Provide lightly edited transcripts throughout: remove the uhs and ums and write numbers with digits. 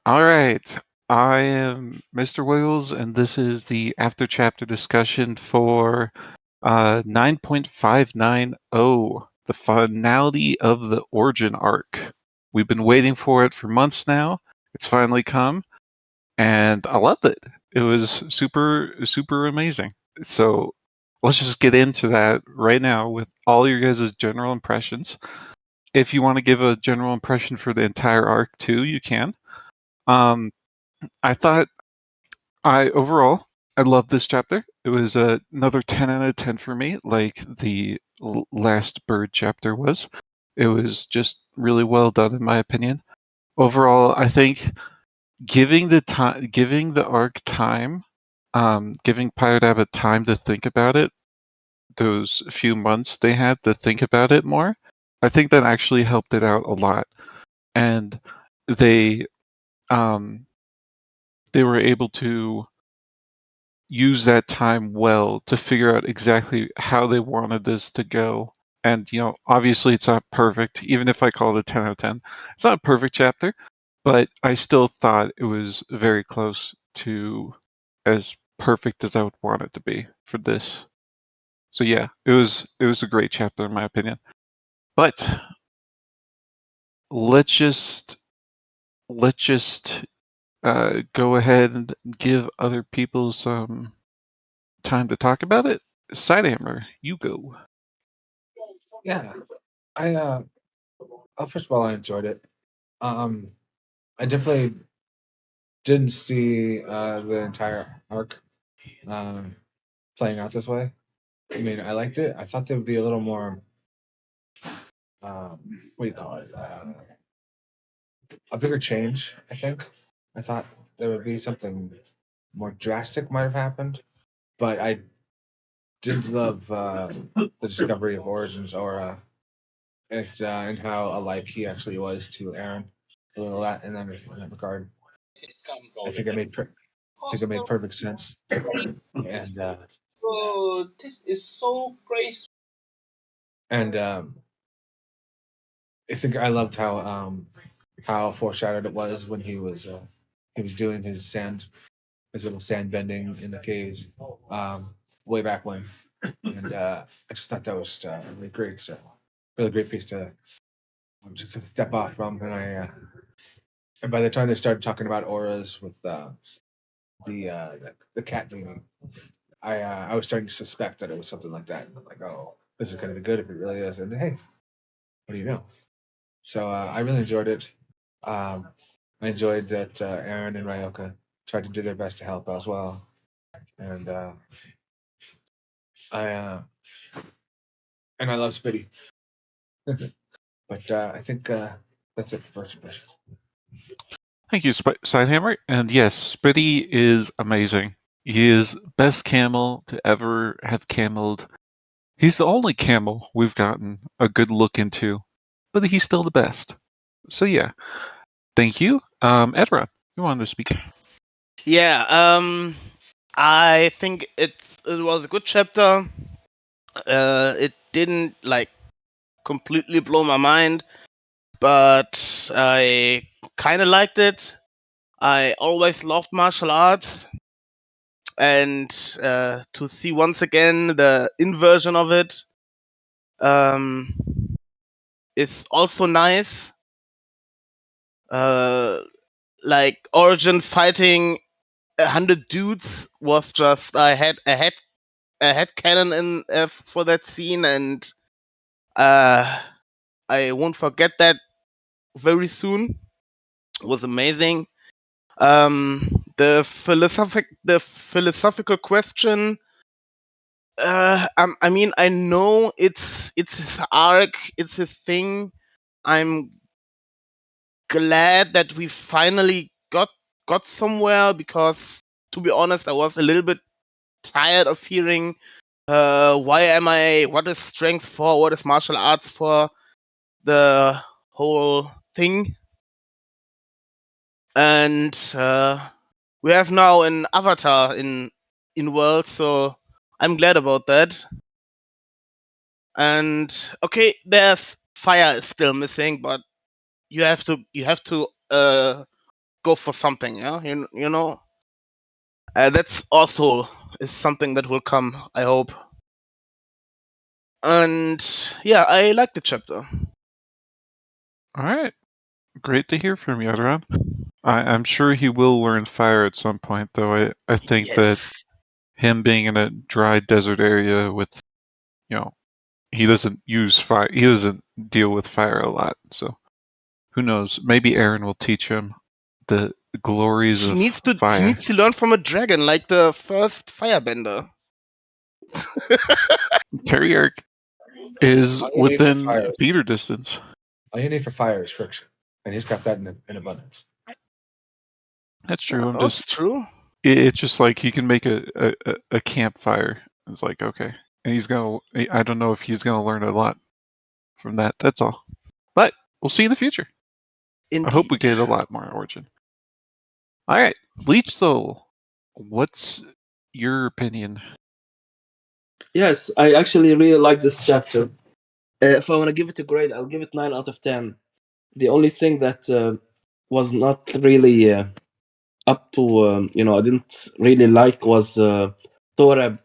All right. I am Mr. Wiggles, and this is the after chapter discussion for 9.590, the finality of the Origin arc. We've been waiting for it for months now. It's finally come, and I loved it. It was super, super amazing. So let's just get into that right now with all your guys' general impressions. If you want to give a general impression for the entire arc too, you can. I thought overall I loved this chapter. It was another 10 out of 10 for me, like the last bird chapter was. It was just really well done in my opinion. Overall, I think giving the arc time, giving Pirate Abbott time to think about it, those few months they had to think about it more, I think that actually helped it out a lot. And they um, they were able to use that time well to figure out exactly how they wanted this to go. And, obviously it's not perfect, even if I call it a 10 out of 10. It's not a perfect chapter, but I still thought it was very close to as perfect as I would want it to be for this. So yeah, it was a great chapter in my opinion. But let's just go ahead and give other people some time to talk about it. Sidehammer, you go. Yeah, I first of all, I enjoyed it. Um, I definitely didn't see the entire arc um, playing out this way. I mean, I liked it. I thought there would be a little more. What do you call it? A bigger change. I think. I thought there would be something more drastic might have happened, but I did love the discovery of Origins Aura and how alike he actually was to Aaron. A little that in that regard. I think I think it made perfect sense. And this is so crazy. and I think I loved how foreshadowed it was when he was doing his little sand bending in the caves way back when, and I just thought that was really great piece to just to step off from. And by the time they started talking about auras with the cat demon, I was starting to suspect that it was something like that. And I'm like, oh, this is going to be good if it really is. And hey, what do you know? So I really enjoyed it. Um, I enjoyed that Aaron and Ryoka tried to do their best to help as well. And I and I love Spitty. But I think that's it for first impressions. Thank you, Sidehammer. And yes, Spitty is amazing. He is best camel to ever have cameled. He's the only camel we've gotten a good look into, but he's still the best. So yeah, thank you. Edra, you wanted to speak? Yeah, I think it was a good chapter. It didn't like completely blow my mind, but I kind of liked it. I always loved martial arts, and to see once again the inversion of it um, is also nice. Like Origin fighting 100 dudes was just I had cannon in for that scene, and uh, I won't forget that very soon. It was amazing. The philosophical question. I mean, I know it's his arc, it's his thing. I'm glad that we finally got somewhere because, to be honest, I was a little bit tired of hearing what is strength for, what is martial arts for, the whole thing. And we have now an avatar in world, so I'm glad about that. And okay, there's fire is still missing, but you have to go for something. Yeah, you know. That's also is something that will come, I hope. And yeah, I like the chapter. All right. Great to hear from you, Adran. I'm sure he will learn fire at some point, though. I think that Yes. him being in a dry desert area with, he doesn't use fire. He doesn't deal with fire a lot. So who knows? Maybe Aaron will teach him the glories He of needs to he fire. needs to learn from a dragon, like the first firebender. Terriarch is All you need for within fire, theater distance. all you need for fire is friction, and he's got that in abundance. That's true. That's true. It's just like he can make a campfire. It's like, okay. And I don't know if he's gonna learn a lot from that. That's all. But we'll see in the future. I hope we Indeed. get a lot more Origin. All right, Bleach Soul. What's your opinion? Yes, I actually really like this chapter. If I want to give it a grade, I'll give it 9 out of 10. The only thing that was not really up to, I didn't really like was Torab.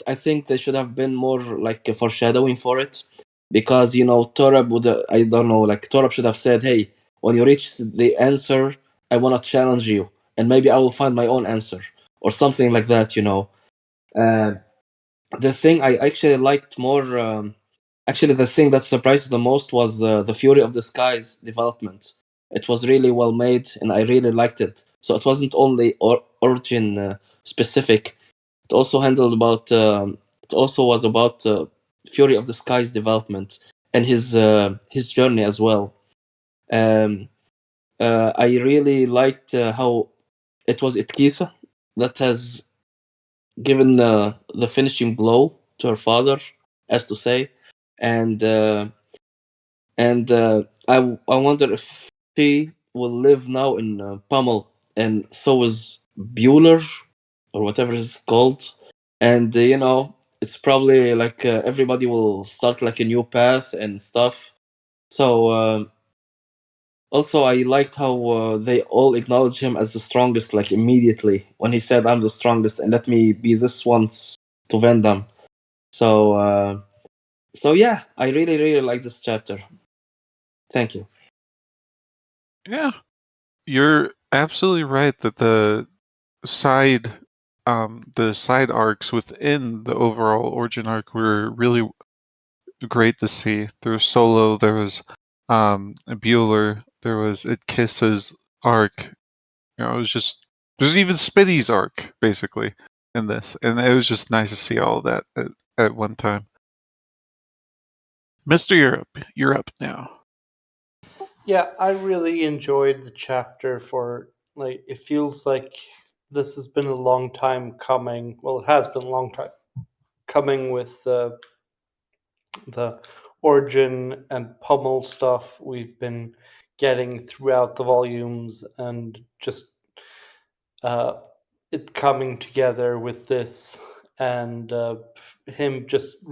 I think there should have been more like a foreshadowing for it, because Torab would, I don't know, like Torab should have said, "Hey, when you reach the answer, I want to challenge you, and maybe I will find my own answer," or something like that. Uh, the thing I actually liked more, actually, the thing that surprised the most was the Fury of the Skies development. It was really well made, and I really liked it. So it wasn't only Origin specific. It also handled about. It also was about Fury of the Skies development and his journey as well. Um, I really liked how it was Itkisa that has given the finishing blow to her father, as to say, and I wonder if she will live now in Pummel, and so is Buler, or whatever it's called, and it's probably like everybody will start like a new path and stuff. So also, I liked how they all acknowledge him as the strongest, like immediately when he said, "I'm the strongest, and let me be this once to Vandam." So, yeah, I really, really like this chapter. Thank you. Yeah, you're absolutely right that side the side arcs within the overall Origin arc were really great to see. There was Solo, there was Bueller, there was Itkisa's arc. It was just there's even Spitty's arc basically in this, and it was just nice to see all of that at one time. Mr. Europe, you're up now. Yeah, I really enjoyed the chapter for like it feels like this has been a long time coming. Well, it has been a long time coming with the Origin and Pummel stuff we've been getting throughout the volumes, and just uh, it coming together with this, and him just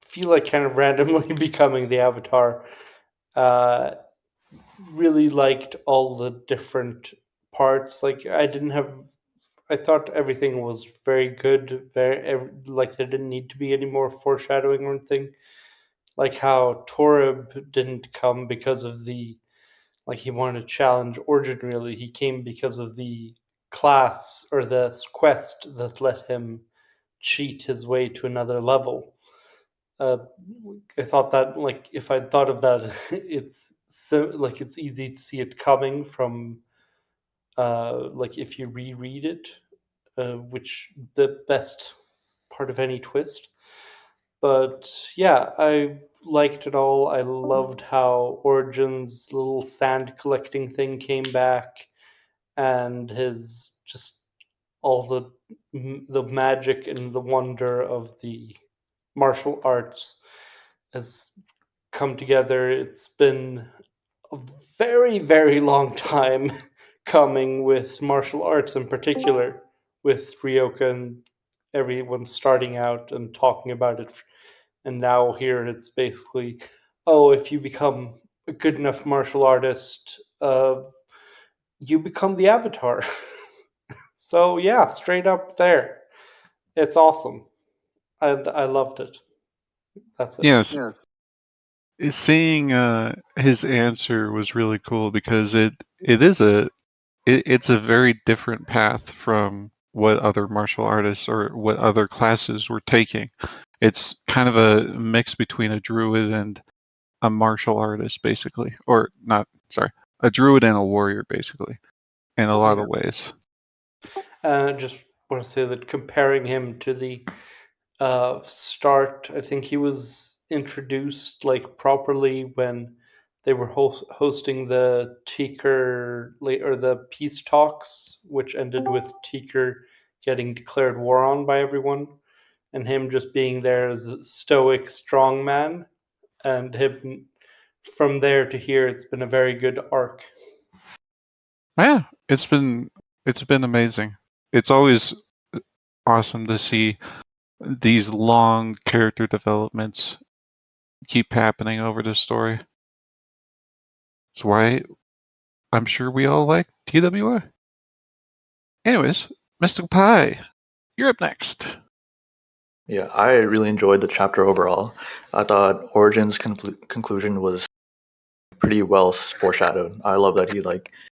feel like kind of randomly becoming the Avatar. Uh, really liked all the different parts. Like I thought everything was very good. Like there didn't need to be any more foreshadowing or anything. Like how Torib didn't come because of the like he wanted to challenge Origin. Really, he came because of the class or the quest that let him cheat his way to another level. uh, I thought that like if I'd thought of that, it's so like it's easy to see it coming from like if you reread it, which the best part of any twist. But yeah, I liked it all. I loved how Origin's little sand collecting thing came back, and his just all the magic and the wonder of the martial arts has come together. It's been a very, very long time coming with martial arts in particular, with Ryoka and everyone starting out and talking about it. And now here it's basically, oh, if you become a good enough martial artist, of you become the Avatar. So yeah, straight up there. It's awesome. And I loved it. That's it. Yes. Seeing his answer was really cool because it's a very different path from what other martial artists or what other classes were taking. It's kind of a mix between a druid and a martial artist, basically, or not. Sorry, a druid and a warrior, basically, in a lot of ways. And I just want to say that comparing him to the start, I think he was introduced like properly when they were hosting the Teaker or the peace talks, which ended with Teaker getting declared war on by everyone, and him just being there as a stoic, strong man, and him from there to here, it's been a very good arc. Yeah, it's been amazing. It's always awesome to see these long character developments keep happening over the story. That's why I'm sure we all like TWI. Anyways, Mystical Pie, you're up next. Yeah, I really enjoyed the chapter overall. I thought Orjin's conclusion was pretty well foreshadowed. I love that he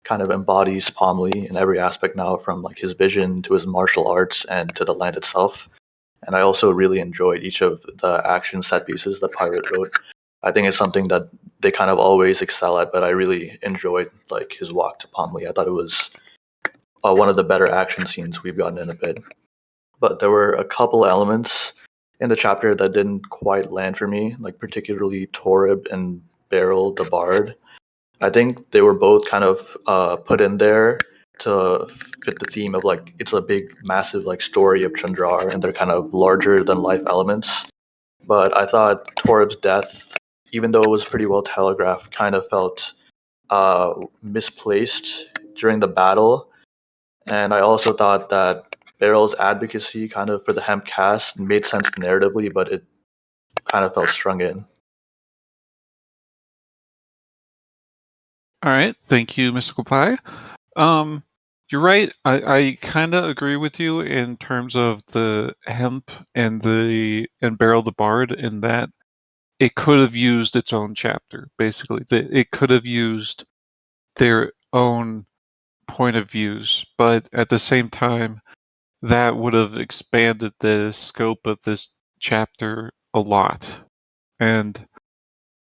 kind of embodies Pomley in every aspect now, from like his vision to his martial arts and to the land itself. And I also really enjoyed each of the action set pieces that Pirate wrote. I think it's something that they kind of always excel at, but I really enjoyed like his walk to Pomley. I thought it was one of the better action scenes we've gotten in a bit. But there were a couple elements in the chapter that didn't quite land for me, like particularly Torib and Beryl the Bard. I think they were both kind of put in there to fit the theme of like it's a big, massive like story of Chandrar, and they're kind of larger than life elements. But I thought Torib's death, even though it was pretty well telegraphed, kind of felt misplaced during the battle. And I also thought that Beryl's advocacy kind of for the hemp cast made sense narratively, but it kind of felt strung in. All right, thank you, Mystical Pie. You're right. I kind of agree with you in terms of the hemp and Beryl the Bard, in that it could have used its own chapter. Basically, it could have used their own point of views, but at the same time, that would have expanded the scope of this chapter a lot. And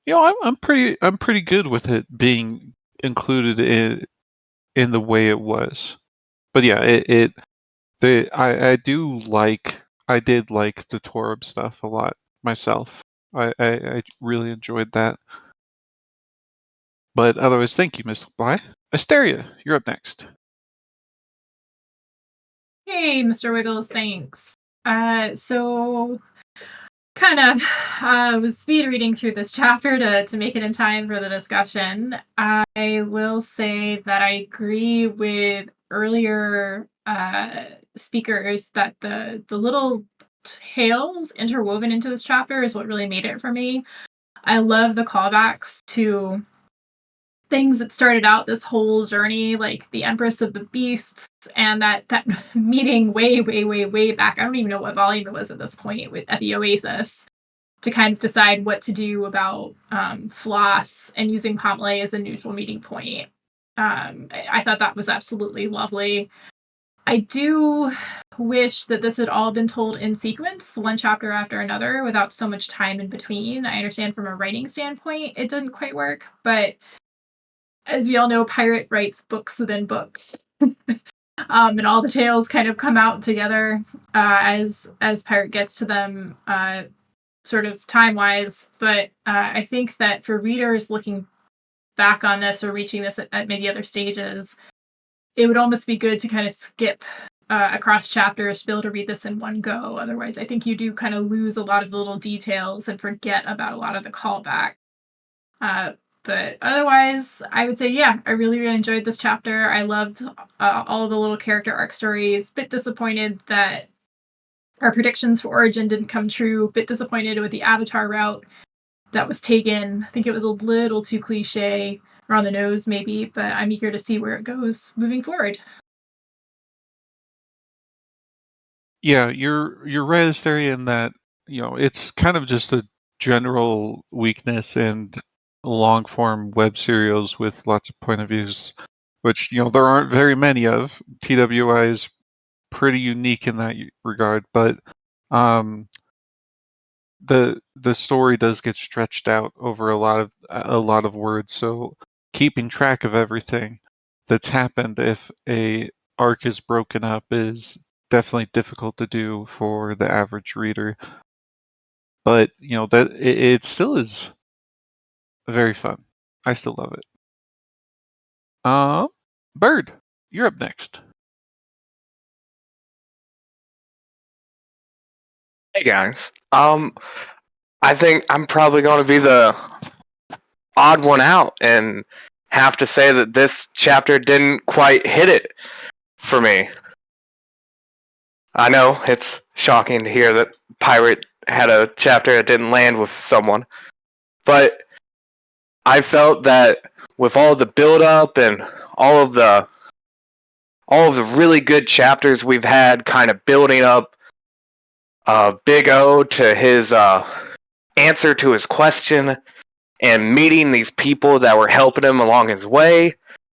I'm pretty good with it being included in the way it was. But yeah, I did like the Torb stuff a lot myself. I really enjoyed that. But otherwise, thank you, Miss Bly. Asteria, you're up next. Hey, Mr. Wiggles, thanks. So kind of was speed reading through this chapter to make it in time for the discussion. I will say that I agree with earlier speakers that the little tales interwoven into this chapter is what really made it for me. I love the callbacks to things that started out this whole journey, like the Empress of the Beasts and that meeting way back. I don't even know what volume it was at this point at the Oasis, to kind of decide what to do about Floss and using Pomley as a neutral meeting point. I thought that was absolutely lovely. I do wish that this had all been told in sequence, one chapter after another, without so much time in between. I understand from a writing standpoint it didn't quite work, but as we all know, Pirate writes books within books. And all the tales kind of come out together as Pirate gets to them, sort of time-wise. But I think that for readers looking back on this or reaching this at maybe other stages, it would almost be good to kind of skip across chapters to be able to read this in one go. Otherwise, I think you do kind of lose a lot of the little details and forget about a lot of the callback. But otherwise, I would say, yeah, I really enjoyed this chapter. I loved all the little character arc stories. Bit disappointed that our predictions for Origin didn't come true. Bit disappointed with the Avatar route that was taken. I think it was a little too cliche. on the nose, maybe, but I'm eager to see where it goes moving forward. Yeah, you're right, Asteria, in that it's kind of just a general weakness in long form web serials with lots of point of views, which there aren't very many of. TWI is pretty unique in that regard, but um, the story does get stretched out over a lot of words, so keeping track of everything that's happened if a arc is broken up is definitely difficult to do for the average reader. But that it still is very fun. I still love it. Bird, you're up next. Hey guys. I think I'm probably going to be the odd one out and have to say that this chapter didn't quite hit it for me. I know it's shocking to hear that Pirate had a chapter that didn't land with someone, but I felt that with all the build up and all of the really good chapters we've had kind of building up Big O to his answer to his question and meeting these people that were helping him along his way,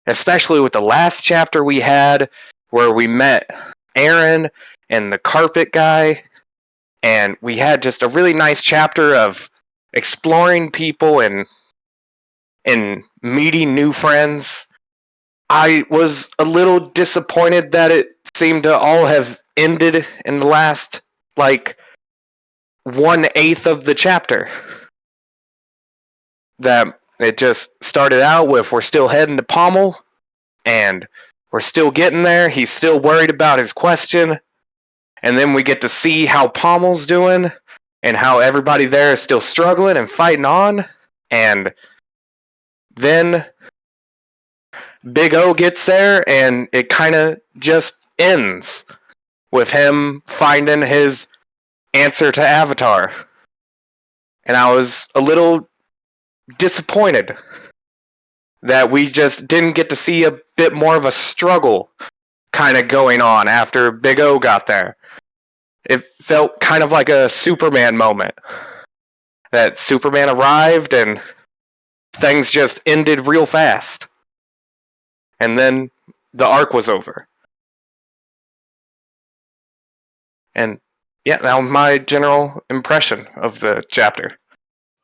especially with the last chapter we had where we met Aaron and the carpet guy, and we had just a really nice chapter of exploring people and meeting new friends. I was a little disappointed that it seemed to all have ended in the last, like, 1/8 of the chapter. That it just started out with we're still heading to Pommel, and we're still getting there. He's still worried about his question, and then we get to see how Pommel's doing and how everybody there is still struggling and fighting on, and then Big O gets there, and it kind of just ends with him finding his answer to Avatar. And I was a little disappointed that we just didn't get to see a bit more of a struggle kind of going on after Big O got there. It felt kind of like a Superman moment. That Superman arrived and things just ended real fast. And then the arc was over. And yeah, that was my general impression of the chapter.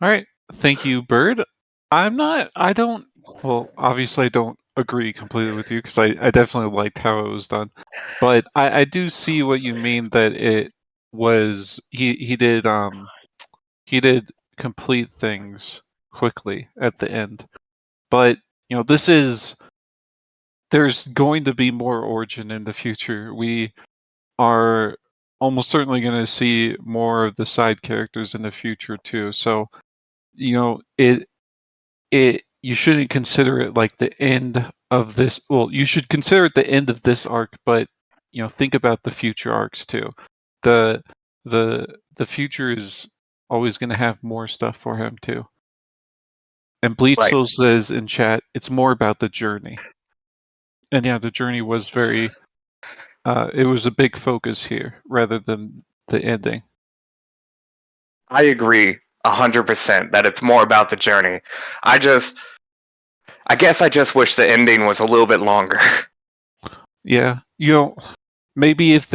All right. Thank you, Bird. Well, obviously I don't agree completely with you because I definitely liked how it was done. But I do see what you mean that it was he did complete things quickly at the end. But there's going to be more Origin in the future. We are almost certainly going to see more of the side characters in the future too. So it you shouldn't consider it like the end of this. Well, you should consider it the end of this arc, but think about the future arcs too. The the future is always going to have more stuff for him too. And Bleach Right. Soul says in chat, it's more about the journey. And yeah, the journey was very. It was a big focus here rather than the ending. I agree 100% that it's more about the journey. I guess I just wish the ending was a little bit longer. Yeah, maybe if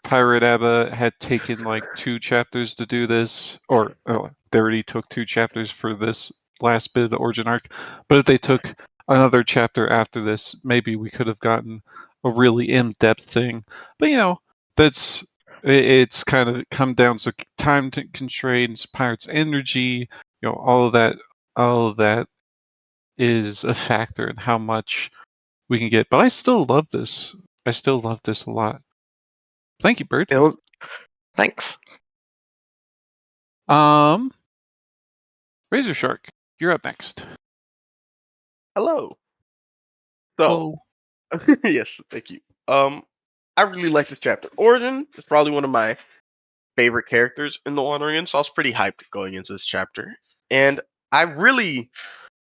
Pirate Abba had taken like 2 chapters to do this, or they already took 2 chapters for this last bit of the Origin arc, but if they took another chapter after this, maybe we could have gotten a really in-depth thing. But it's kind of come down to time constraints, Pirate's energy, all of that is a factor in how much we can get. But I still love this. I still love this a lot. Thank you, Bird. Thanks. Razor Shark, you're up next. Hello. So, yes, thank you. I really like this chapter. Origin is probably one of my favorite characters in the Wandering, so I was pretty hyped going into this chapter. And I really,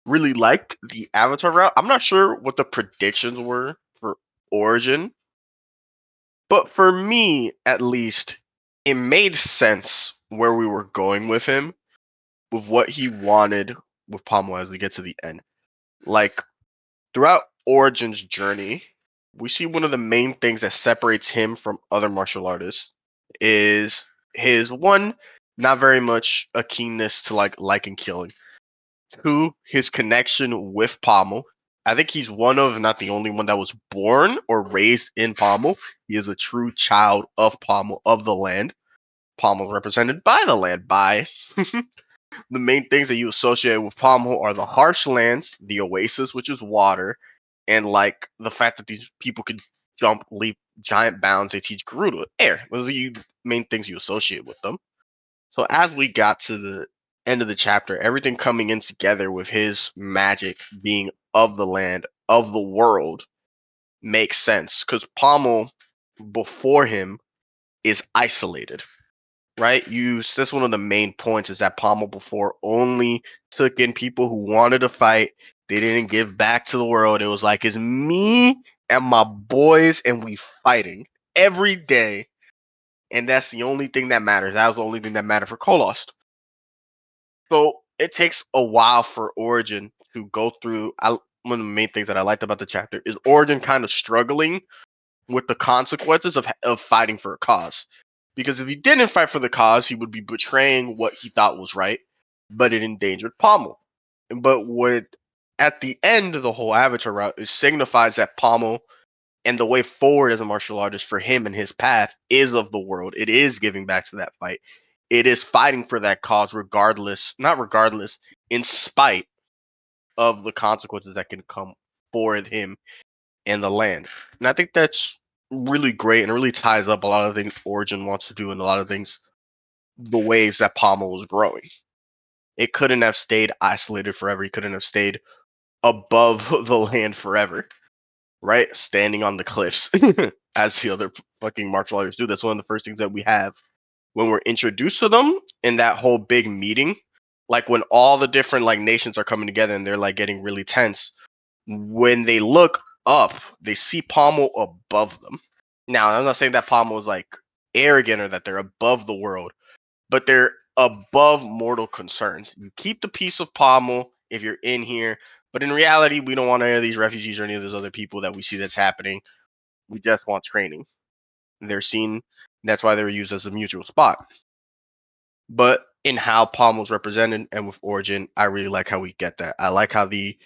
really liked the Avatar route. I'm not sure what the predictions were for Origin, but for me, at least, it made sense where we were going with him, with what he wanted with Pommel as we get to the end. Like, throughout Origin's journey, we see one of the main things that separates him from other martial artists is his one, not very much a keenness to like and killing. Two, his connection with Pommel. I think he's one of, not the only one that was born or raised in Pommel. He is a true child of Pommel, of the land. Pommel represented by the land, by the main things that you associate with Pommel are the harsh lands, the oasis, which is water, and like the fact that these people could jump, leap giant bounds. They teach Gerudo air. Those are the main things you associate with them. So as we got to the end of the chapter, everything coming in together with his magic being of the land, of the world, makes sense. Because Pommel, before him, is isolated, right? That's one of the main points, is that Pommel before only took in people who wanted to fight. They didn't give back to the world. It was like, it's me and my boys, and we fighting every day. And that's the only thing that matters. That was the only thing that mattered for Kolost. So it takes a while for Origin to go through. One of the main things that I liked about the chapter is Origin kind of struggling with the consequences of fighting for a cause. Because if he didn't fight for the cause, he would be betraying what he thought was right, but it endangered Pommel. But what at the end of the whole Avatar route, it signifies that Pommel and the way forward as a martial artist for him and his path is of the world. It is giving back to that fight. It is fighting for that cause not regardless, in spite of the consequences that can come for him and the land. And I think that's really great and really ties up a lot of things Origin wants to do and a lot of things, the ways that Pommel was growing. It couldn't have stayed isolated forever. He couldn't have stayed above the land forever, right? Standing on the cliffs as the other fucking martial artists do. That's one of the first things that we have when we're introduced to them in that whole big meeting. Like when all the different like nations are coming together and they're like getting really tense. When they look up, they see Pommel above them. Now, I'm not saying that Pommel is like arrogant or that they're above the world, but they're above mortal concerns. You keep the peace of Pommel if you're in here, but in reality, we don't want any of these refugees or any of those other people that we see that's happening. We just want training. They're seen. That's why they were used as a mutual spot. But in how Pommel's represented and with Origin, I really like how we get that. I like how the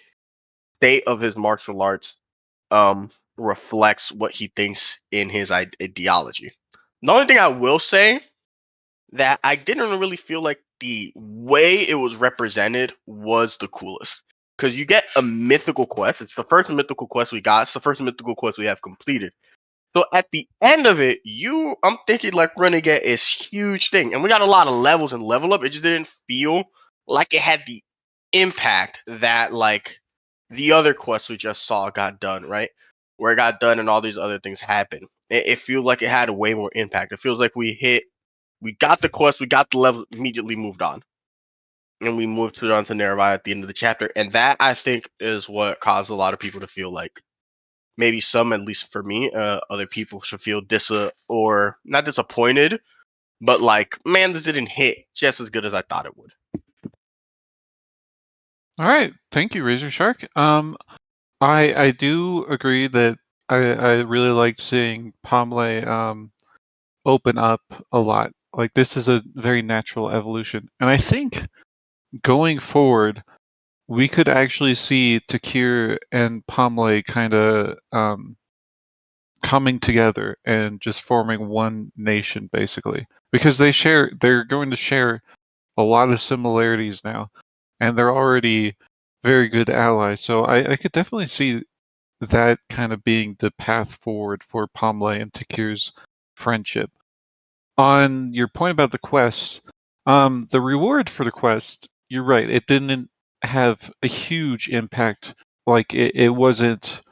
state of his martial arts reflects what he thinks in his ideology. The only thing I will say that I didn't really feel like the way it was represented was the coolest. Because you get a mythical quest. It's the first mythical quest we got. It's the first mythical quest we have completed. So at the end of it, I'm thinking like we're gonna get this huge thing. And we got a lot of levels and level up. It just didn't feel like it had the impact that like the other quests we just saw got done, right? Where it got done and all these other things happened. It feels like it had a way more impact. It feels like we got the quest, we got the level, immediately moved on. And we moved on to Nerebai at the end of the chapter. And that, I think, is what caused a lot of people to feel like, maybe some, at least for me, other people should feel or not disappointed, but like, man, this didn't hit just as good as I thought it would. All right, thank you, Razor Shark. I do agree that I really liked seeing Pomley open up a lot. Like this is a very natural evolution, and I think going forward, we could actually see Takir and Pomley kind of coming together and just forming one nation, basically, because they're going to share a lot of similarities now, and they're already very good allies. So I could definitely see that kind of being the path forward for Pomley and Takir's friendship. On your point about the quest, the reward for the quest, you're right, it didn't have a huge impact. Like it wasn't,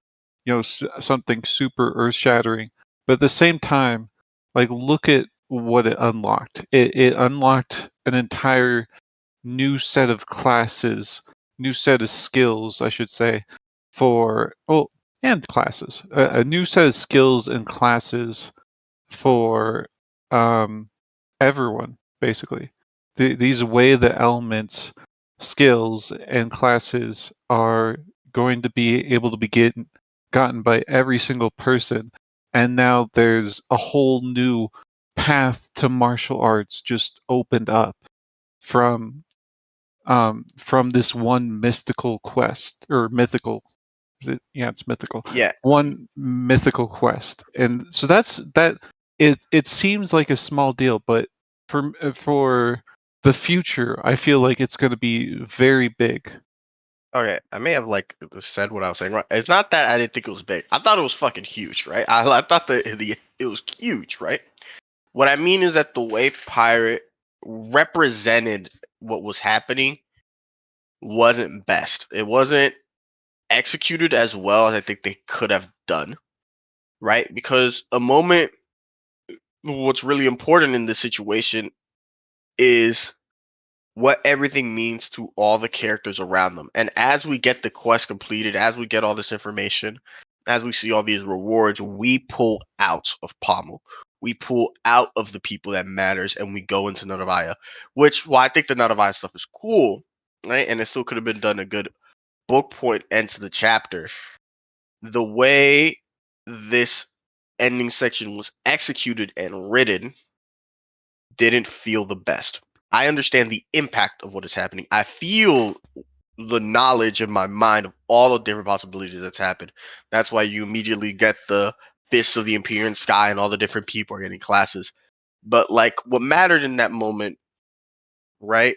something super earth shattering. But at the same time, like look at what it unlocked. It unlocked an entire new set of classes, new set of skills, I should say, and classes. A new set of skills and classes for everyone, basically. These way the elements, skills, and classes are going to be able to be gotten by every single person. And now there's a whole new path to martial arts just opened up from this one mystical quest, or mythical. Is it? Yeah, it's mythical. Yeah. One mythical quest, and so that's that. It seems like a small deal, but for the future, I feel like it's going to be very big. Okay, I may have like said what I was saying. Right? It's not that I didn't think it was big. I thought it was fucking huge, right? I thought it was huge, right? What I mean is that the way Pirate represented what was happening wasn't best. It wasn't executed as well as I think they could have done, right? Because what's really important in this situation is what everything means to all the characters around them. And as we get the quest completed, as we get all this information, as we see all these rewards, we pull out of Pommel. We pull out of the people that matters and we go into Nutavaya. Which, while I think the Nutavaya stuff is cool, right? And it still could have been done a good book point end to the chapter. The way this ending section was executed and written didn't feel the best. I understand the impact of what is happening. I feel the knowledge in my mind of all the different possibilities that's happened. That's why you immediately get the fists of the Empyrean Sky and all the different people are getting classes. But like what mattered in that moment, right,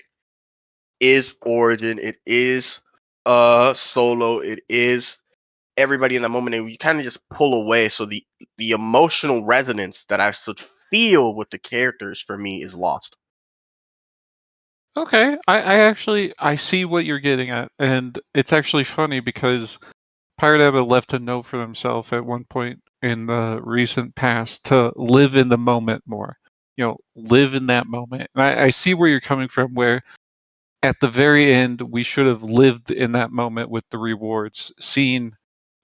is Orjin, it is Solo, it is everybody in that moment, and you kind of just pull away. So the emotional resonance that I should feel with the characters for me is lost. Okay, I actually I see what you're getting at, and it's actually funny because Pirate Abba left a note for himself at one point in the recent past to live in the moment more. Live in that moment. And I see where you're coming from, where at the very end, we should have lived in that moment with the rewards, seen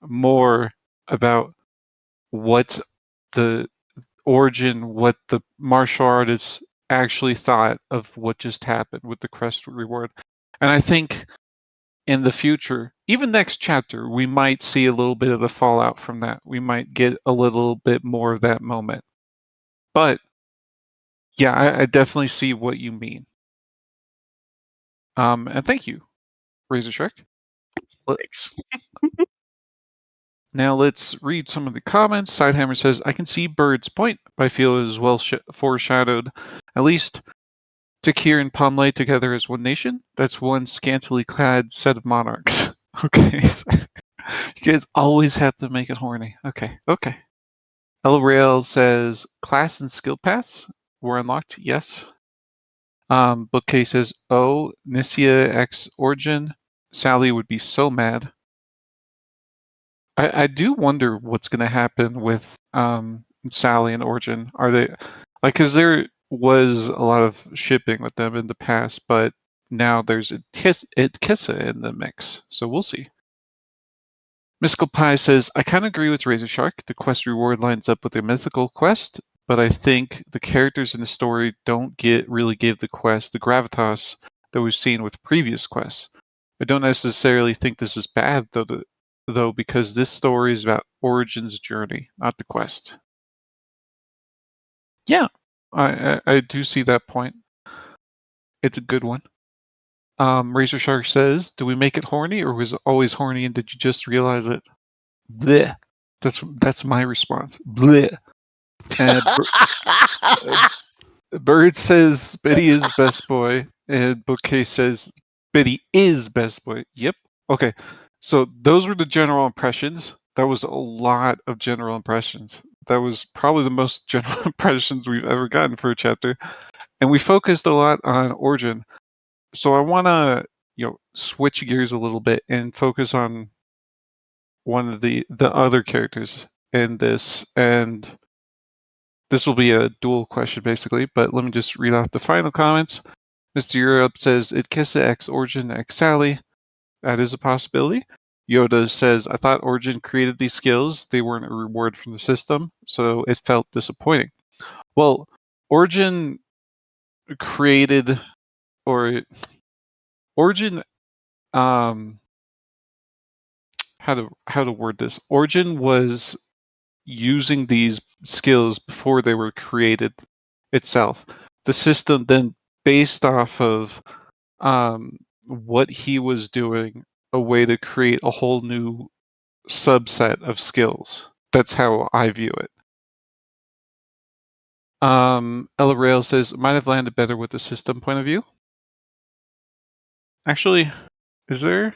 more about what the what the martial artists actually thought of what just happened with the crest reward. And I think in the future, even next chapter, we might see a little bit of the fallout from that. We might get a little bit more of that moment. But yeah, I definitely see what you mean. And thank you, Razor Shark. Thanks. Now let's read some of the comments. Sidehammer says, I can see Bird's point, but I feel it is well foreshadowed. At least Takir and Pomlay together as one nation. That's one scantily clad set of monarchs. Okay. So you guys always have to make it horny. Okay. El Rail says, class and skill paths were unlocked. Yes. Bookcase says, oh, Nisia X Orjin. Sally would be so mad. I do wonder what's going to happen with Sally and Orjin. Are they because there was a lot of shipping with them in the past, but now there's Itkisa in the mix, so we'll see. Mystical Pie says, I kind of agree with Razor Shark. The quest reward lines up with the mythical quest, but I think the characters in the story don't really give the quest the gravitas that we've seen with previous quests. I don't necessarily think this is bad, though, because this story is about Orjin's journey, not the quest. Yeah, I do see that point. It's a good one. Razor Shark says, do we make it horny, or was it always horny and did you just realize it? Bleh. That's my response. Bleh. And Bird says Spitty is best boy, and Bookcase says Spitty is best boy. Yep. Okay. So those were the general impressions. That was a lot of general impressions. That was probably the most general impressions we've ever gotten for a chapter. And we focused a lot on Orjin. So I want to, switch gears a little bit and focus on one of the other characters in this. And this will be a dual question, basically, but let me just read out the final comments. Mr. Europe says, Itkisa X Orjin X Sally. that is a possibility. Yoda says, I thought Orjin created these skills. They weren't a reward from the system, so it felt disappointing. Well, Orjin created, or Orjin, how to word this? Orjin was using these skills before they were created itself. The system then, based off of what he was doing, a way to create a whole new subset of skills. That's how I view it. Ella Rail says, might have landed better with the system point of view. Actually, is there?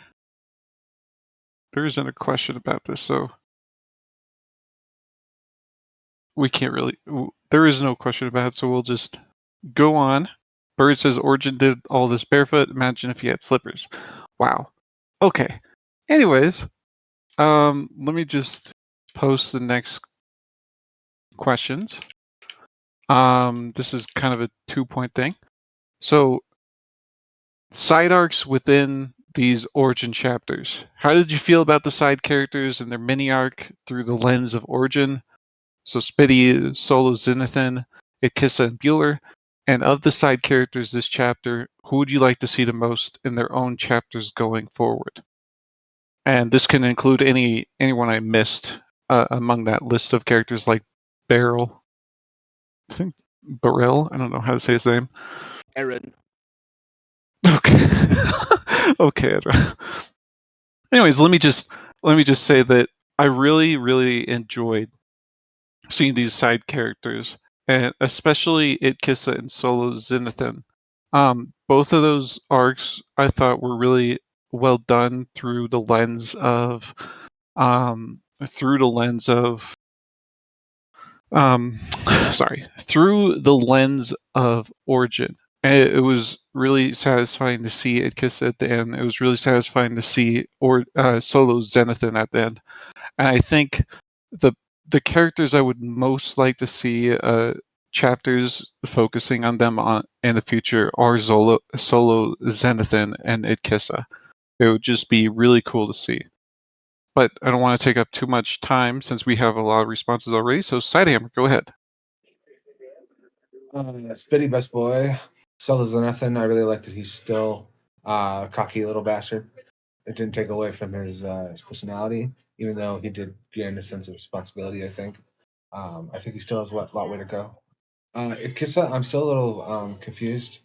There isn't a question about this, so we can't really. There is no question about it, so we'll just go on. Bird says, Orjin did all this barefoot. Imagine if he had slippers. Wow. Okay. Anyways, let me just post the next questions. This is kind of a 2-point thing. So, side arcs within these Origin chapters. How did you feel about the side characters and their mini arc through the lens of Origin? So, Spitty, Soloxenethn, Itkisa, and Buler. And of the side characters this chapter, who would you like to see the most in their own chapters going forward? And this can include anyone I missed among that list of characters, like Beryl. I think Beryl. I don't know how to say his name. Aaron. Okay. Okay, Edra. Anyways, let me just say that I really enjoyed seeing these side characters, and especially Itkisa and Soloxenethn. Both of those arcs I thought were really well done through the lens of through the lens of Origin. And it was really satisfying to see Itkisa at the end. It was really satisfying to see Soloxenethn at the end. And I think the characters I would most like to see chapters focusing on them in the future are Soloxenethn and Itkisa. It would just be really cool to see. But I don't want to take up too much time since we have a lot of responses already. So, Sidehammer, go ahead. Spitty best boy. Soloxenethn, I really like that he's still a cocky little bastard. It didn't take away from his personality, even though he did gain a sense of responsibility, I think. I think he still has a lot way to go. Itkisa, I'm still a little confused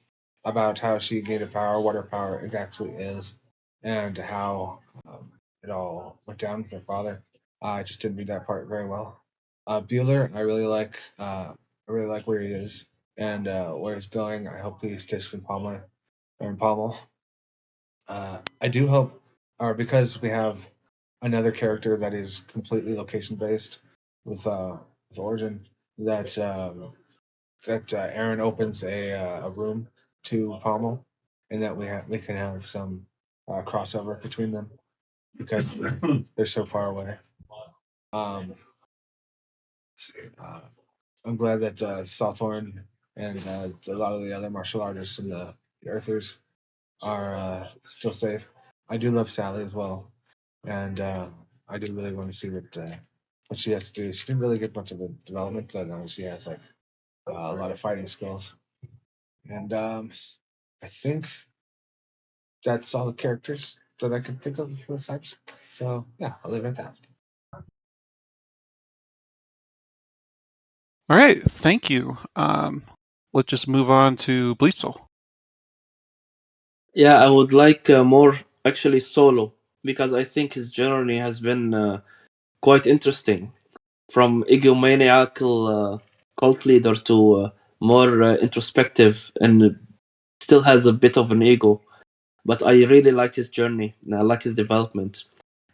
about how she gained her power, what her power actually is, and how it all went down with her father. I just didn't read that part very well. Bueller, I really like. I really like where he is and where he's going. I hope he sticks in Palmer or in Pommel. I do hope, or because we have another character that is completely location based with Origin, that Aaron opens a room to Pommel, and that we can have some crossover between them because they're so far away. Um, let's see, I'm glad that Sawthorn and a lot of the other martial artists and the Earthers are still safe. I do love Sally as well, and I do really want to see what she has to do. She didn't really get much of a development, but she has like a lot of fighting skills, and I think that's all the characters that I could think of for the sites. So yeah, I'll leave it at that. All right, thank you. Let's just move on to Bleetzel. Yeah, I would like more actually Solo, because I think his journey has been quite interesting. From egomaniacal cult leader to more introspective, and still has a bit of an ego. But I really like his journey, and I like his development.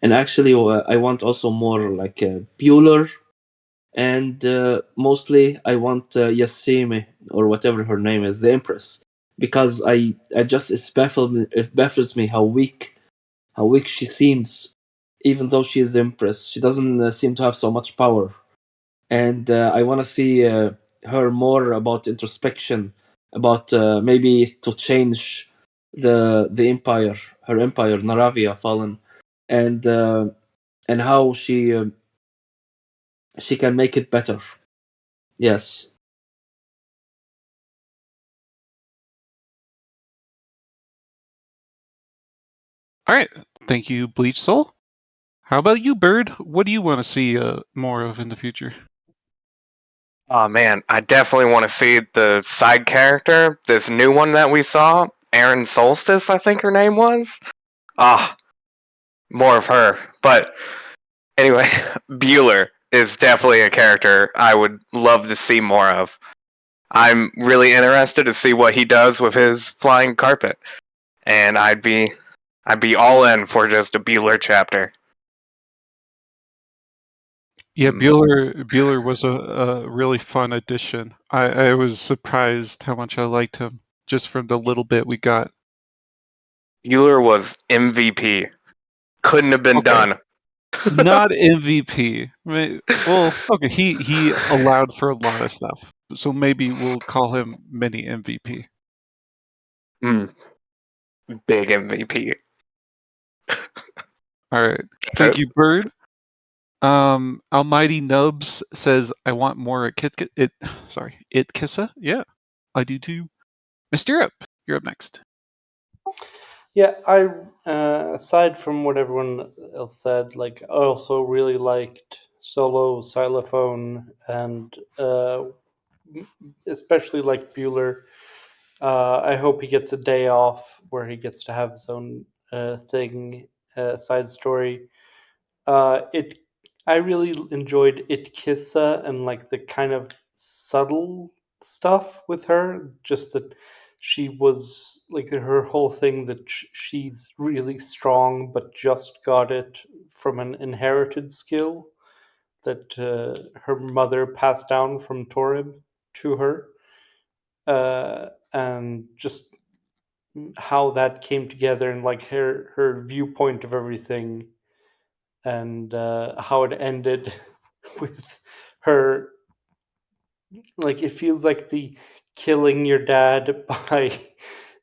And actually, I want also more like Bueller, and mostly I want Yasimi, or whatever her name is, the Empress, because I just it baffles me how weak she seems, even though she is the Empress. She doesn't seem to have so much power, and I want to see her more about introspection, about maybe to change the empire, her empire, Naravia, fallen, and how she can make it better. Yes. All right. Thank you, Bleach Soul. How about you, Bird? What do you want to see more of in the future? Oh man, I definitely want to see the side character, this new one that we saw, Aaron Solstice, I think her name was. Ah, more of her. But anyway, Buler is definitely a character I would love to see more of. I'm really interested to see what he does with his flying carpet, and I'd be all in for just a Buler chapter. Yeah, Bueller was a really fun addition. I was surprised how much I liked him just from the little bit we got. Buler was MVP. Couldn't have been Okay. done. Not MVP. Well, okay, he allowed for a lot of stuff, so maybe we'll call him mini MVP. Big MVP. All right, thank you, Bird. Almighty Nubs says, "I want more Itkisa." Yeah, I do too. Mr. Europe, you're up next. Yeah, I aside from what everyone else said, like I also really liked Solo, Xylophone, and especially like Bueller. I hope he gets a day off where he gets to have his own thing, side story. It I really enjoyed Itkissa and like the kind of subtle stuff with her. Just that she was like her whole thing that she's really strong, but just got it from an inherited skill that her mother passed down from Torib to her, and just how that came together and like her viewpoint of everything and how it ended with her, like it feels like the killing your dad by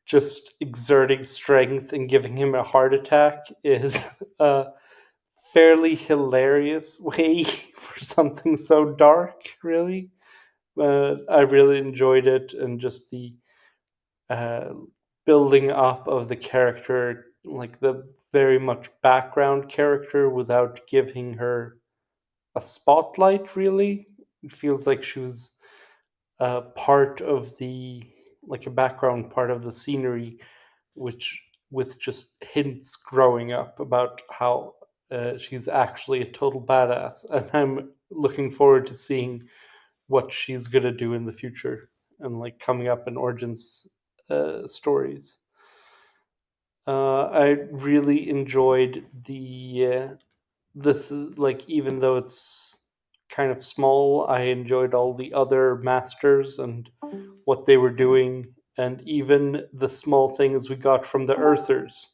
just exerting strength and giving him a heart attack is a fairly hilarious way for something so dark, really. But I really enjoyed it, and just the uh, building up of the character, like the very much background character without giving her a spotlight, really. It feels like she was part of the, like a background part of the scenery, which with just hints growing up about how she's actually a total badass. And I'm looking forward to seeing what she's gonna do in the future and like coming up in Origins stories. I really enjoyed the this is like, even though it's kind of small, I enjoyed all the other masters and what they were doing, and even the small things we got from the Earthers,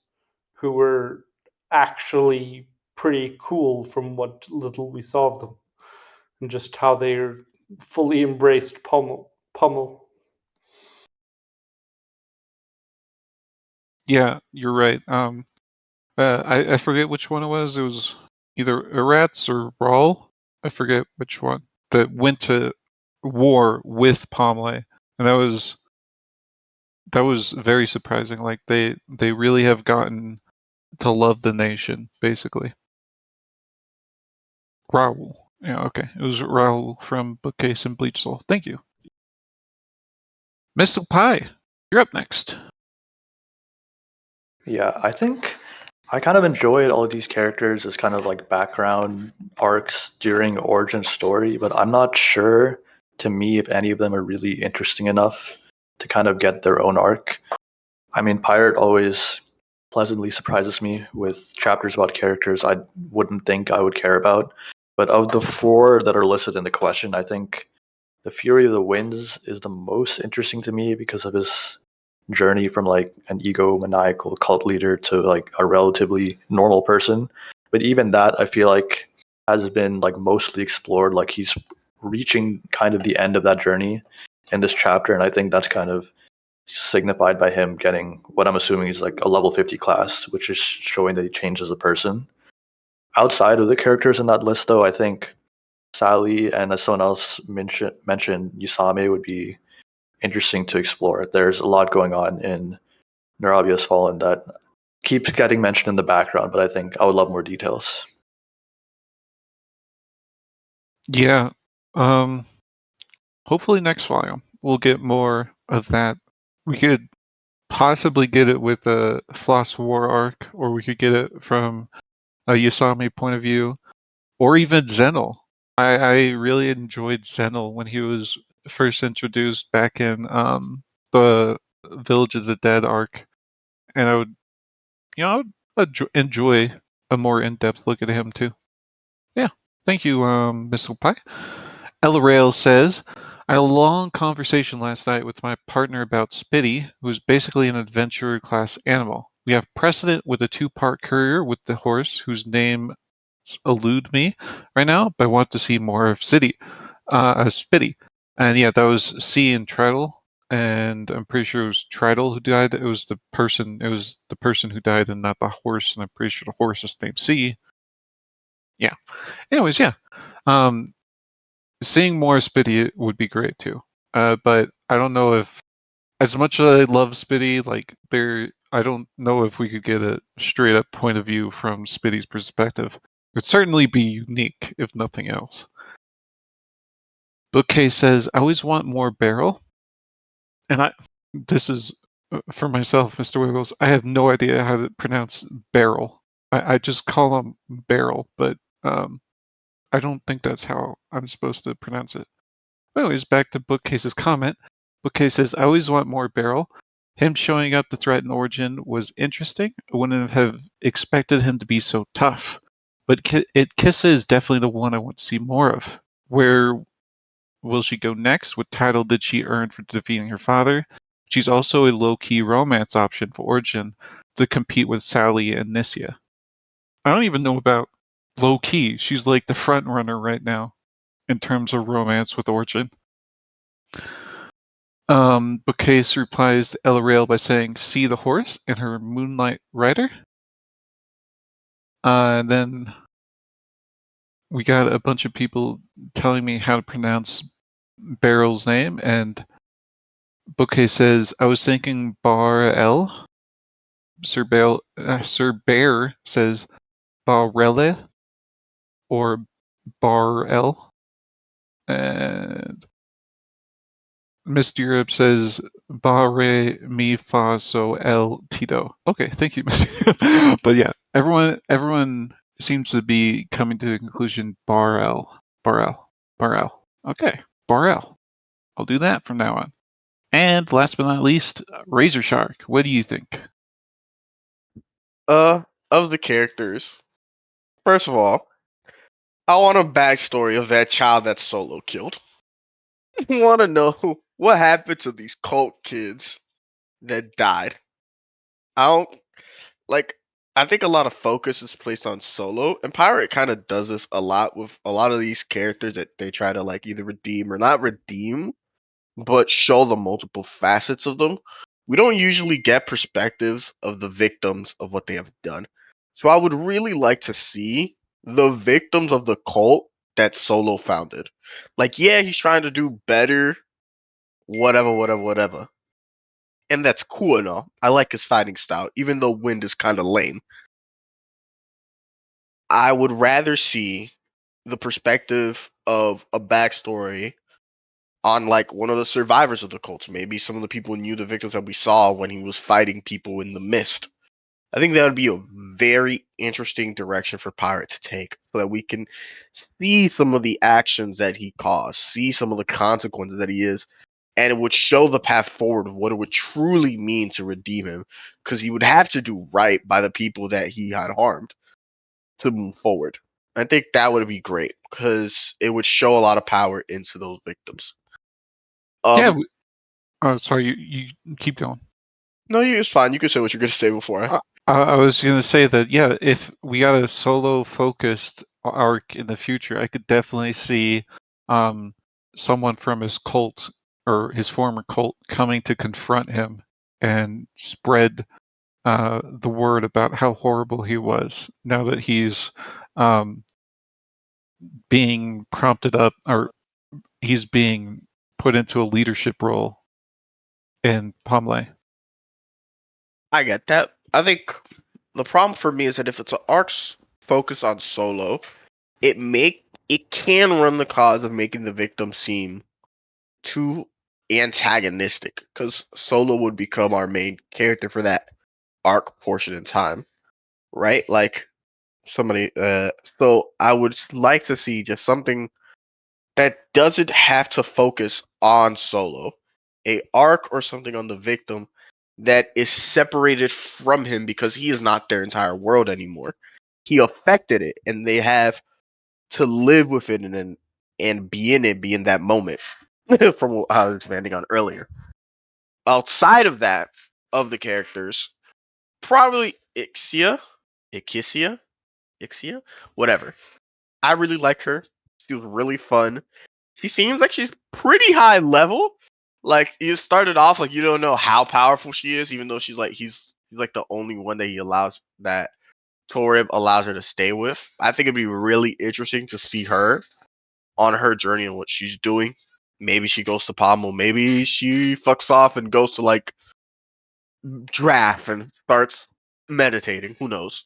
who were actually pretty cool from what little we saw of them, and just how they fully embraced Pummel. Yeah, you're right. I forget which one it was. It was either Eratz or Rawl. I forget which one that went to war with Pomley, and that was very surprising. Like they really have gotten to love the nation, basically. Raul. Yeah, okay. It was Raul from Bookcase and Bleach Soul. Thank you. Mr. Pie, you're up next. Yeah, I think I kind of enjoyed all of these characters as kind of like background arcs during Origin story, but I'm not sure to me if any of them are really interesting enough to kind of get their own arc. I mean, Pirate always pleasantly surprises me with chapters about characters I wouldn't think I would care about. But of the four that are listed in the question, I think the Fury of the Winds is the most interesting to me because of his journey from like an egomaniacal cult leader to like a relatively normal person. But even that, I feel like has been like mostly explored. Like he's reaching kind of the end of that journey in this chapter, and I think that's kind of signified by him getting what I'm assuming is like a level 50 class, which is showing that he changed as a person. Outside of the characters in that list, though, I think Sally and, as someone else mentioned, Yusame would be interesting to explore. There's a lot going on in Narabia's Fallen that keeps getting mentioned in the background, but I think I would love more details. Yeah. Hopefully next volume we'll get more of that. We could possibly get it with the Floss War arc, or we could get it from a Yasami point of view, or even Zenel. I really enjoyed Zenel when he was first introduced back in the Village of the Dead arc, and I would enjoy a more in-depth look at him too. Yeah, thank you, Missile Pie. Ella Rail says, I had a long conversation last night with my partner about Spitty, who is basically an adventurer class animal. We have precedent with a 2-part courier with the horse, whose name elude me right now, but I want to see more of Spitty. And yeah, that was C and Treadle, and I'm pretty sure it was Treadle who died. It was the person who died and not the horse, and I'm pretty sure the horse is named C. Yeah. Anyways, yeah. Seeing more Spitty would be great too. But I don't know if, as much as I love Spitty, I don't know if we could get a straight up point of view from Spitty's perspective. It would certainly be unique, if nothing else. Bookcase says, I always want more Barrel. And this is for myself, Mr. Wiggles. I have no idea how to pronounce Barrel. I just call him Barrel, but I don't think that's how I'm supposed to pronounce it. Anyways, back to Bookcase's comment. Bookcase says, I always want more Barrel. Him showing up to threaten Orjin was interesting. I wouldn't have expected him to be so tough. But Itkisa is definitely the one I want to see more of. Where will she go next? What title did she earn for defeating her father? She's also a low-key romance option for Orjin to compete with Sally and Nissia. I don't even know about low-key. She's like the front runner right now in terms of romance with Orjin. Bookcase replies to Ella Rail by saying, see the horse in her Moonlight Rider? And then we got a bunch of people telling me how to pronounce Barrel's name, and Bookcase says, I was thinking Bar L. Sir Bear says Barrele or Bar L. And Mr. Europe says Bare mi fa so el tito. Okay, thank you, Mr. Europe. But yeah, everyone seems to be coming to the conclusion Barel. Okay, Barel. I'll do that from now on. And last but not least, Razor Shark. What do you think? Of the characters, first of all, I want a backstory of that child that Solo killed. I want to know what happened to these cult kids that died. I don't like. I think a lot of focus is placed on Solo, and Pirate kind of does this a lot with a lot of these characters that they try to like either redeem or not redeem, but show the multiple facets of them. We don't usually get perspectives of the victims of what they have done. So I would really like to see the victims of the cult that Solo founded. Like, yeah, he's trying to do better, whatever. And that's cool enough. I like his fighting style, even though Wind is kind of lame. I would rather see the perspective of a backstory on like one of the survivors of the cult. Maybe some of the people knew the victims that we saw when he was fighting people in the mist. I think that would be a very interesting direction for Pirate to take, so that we can see some of the actions that he caused, see some of the consequences that he is, and it would show the path forward of what it would truly mean to redeem him, because he would have to do right by the people that he had harmed to move forward. I think that would be great because it would show a lot of power into those victims. Yeah. Sorry, you keep going. No, it's fine. You can say what you're going to say before I was going to say that, yeah, if we got a Solo-focused arc in the future, I could definitely see someone from his cult or his former cult coming to confront him and spread the word about how horrible he was. Now that he's being prompted up, or he's being put into a leadership role in Pomley. I get that. I think the problem for me is that if it's an arc's focus on Solo, it can run the cause of making the victim seem too antagonistic, because Solo would become our main character for that arc portion in time, right? Like somebody. So I would like to see just something that doesn't have to focus on Solo, a arc or something on the victim that is separated from him because he is not their entire world anymore. He affected it, and they have to live with it and be in it, be in that moment. From what I was expanding on earlier. Outside of that, of the characters, probably Ixia, whatever. I really like her. She was really fun. She seems like she's pretty high level. Like you started off like you don't know how powerful she is, even though he's like the only one that Torib allows her to stay with. I think it'd be really interesting to see her on her journey and what she's doing. Maybe she goes to Pommel. Maybe she fucks off and goes to like Draft and starts meditating. Who knows?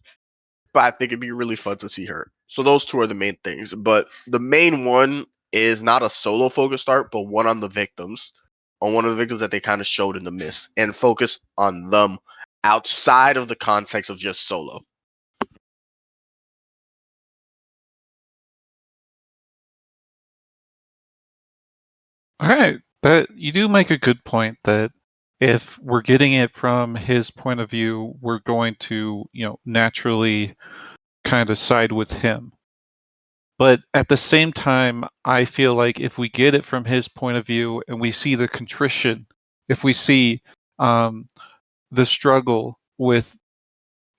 But I think it'd be really fun to see her. So those two are the main things. But the main one is not a solo focused art, but one on the victims, on one of the victims that they kind of showed in the mist, and focus on them outside of the context of just Solo. All right, that you do make a good point that if we're getting it from his point of view, we're going to, naturally kind of side with him. But at the same time, I feel like if we get it from his point of view and we see the contrition, if we see the struggle with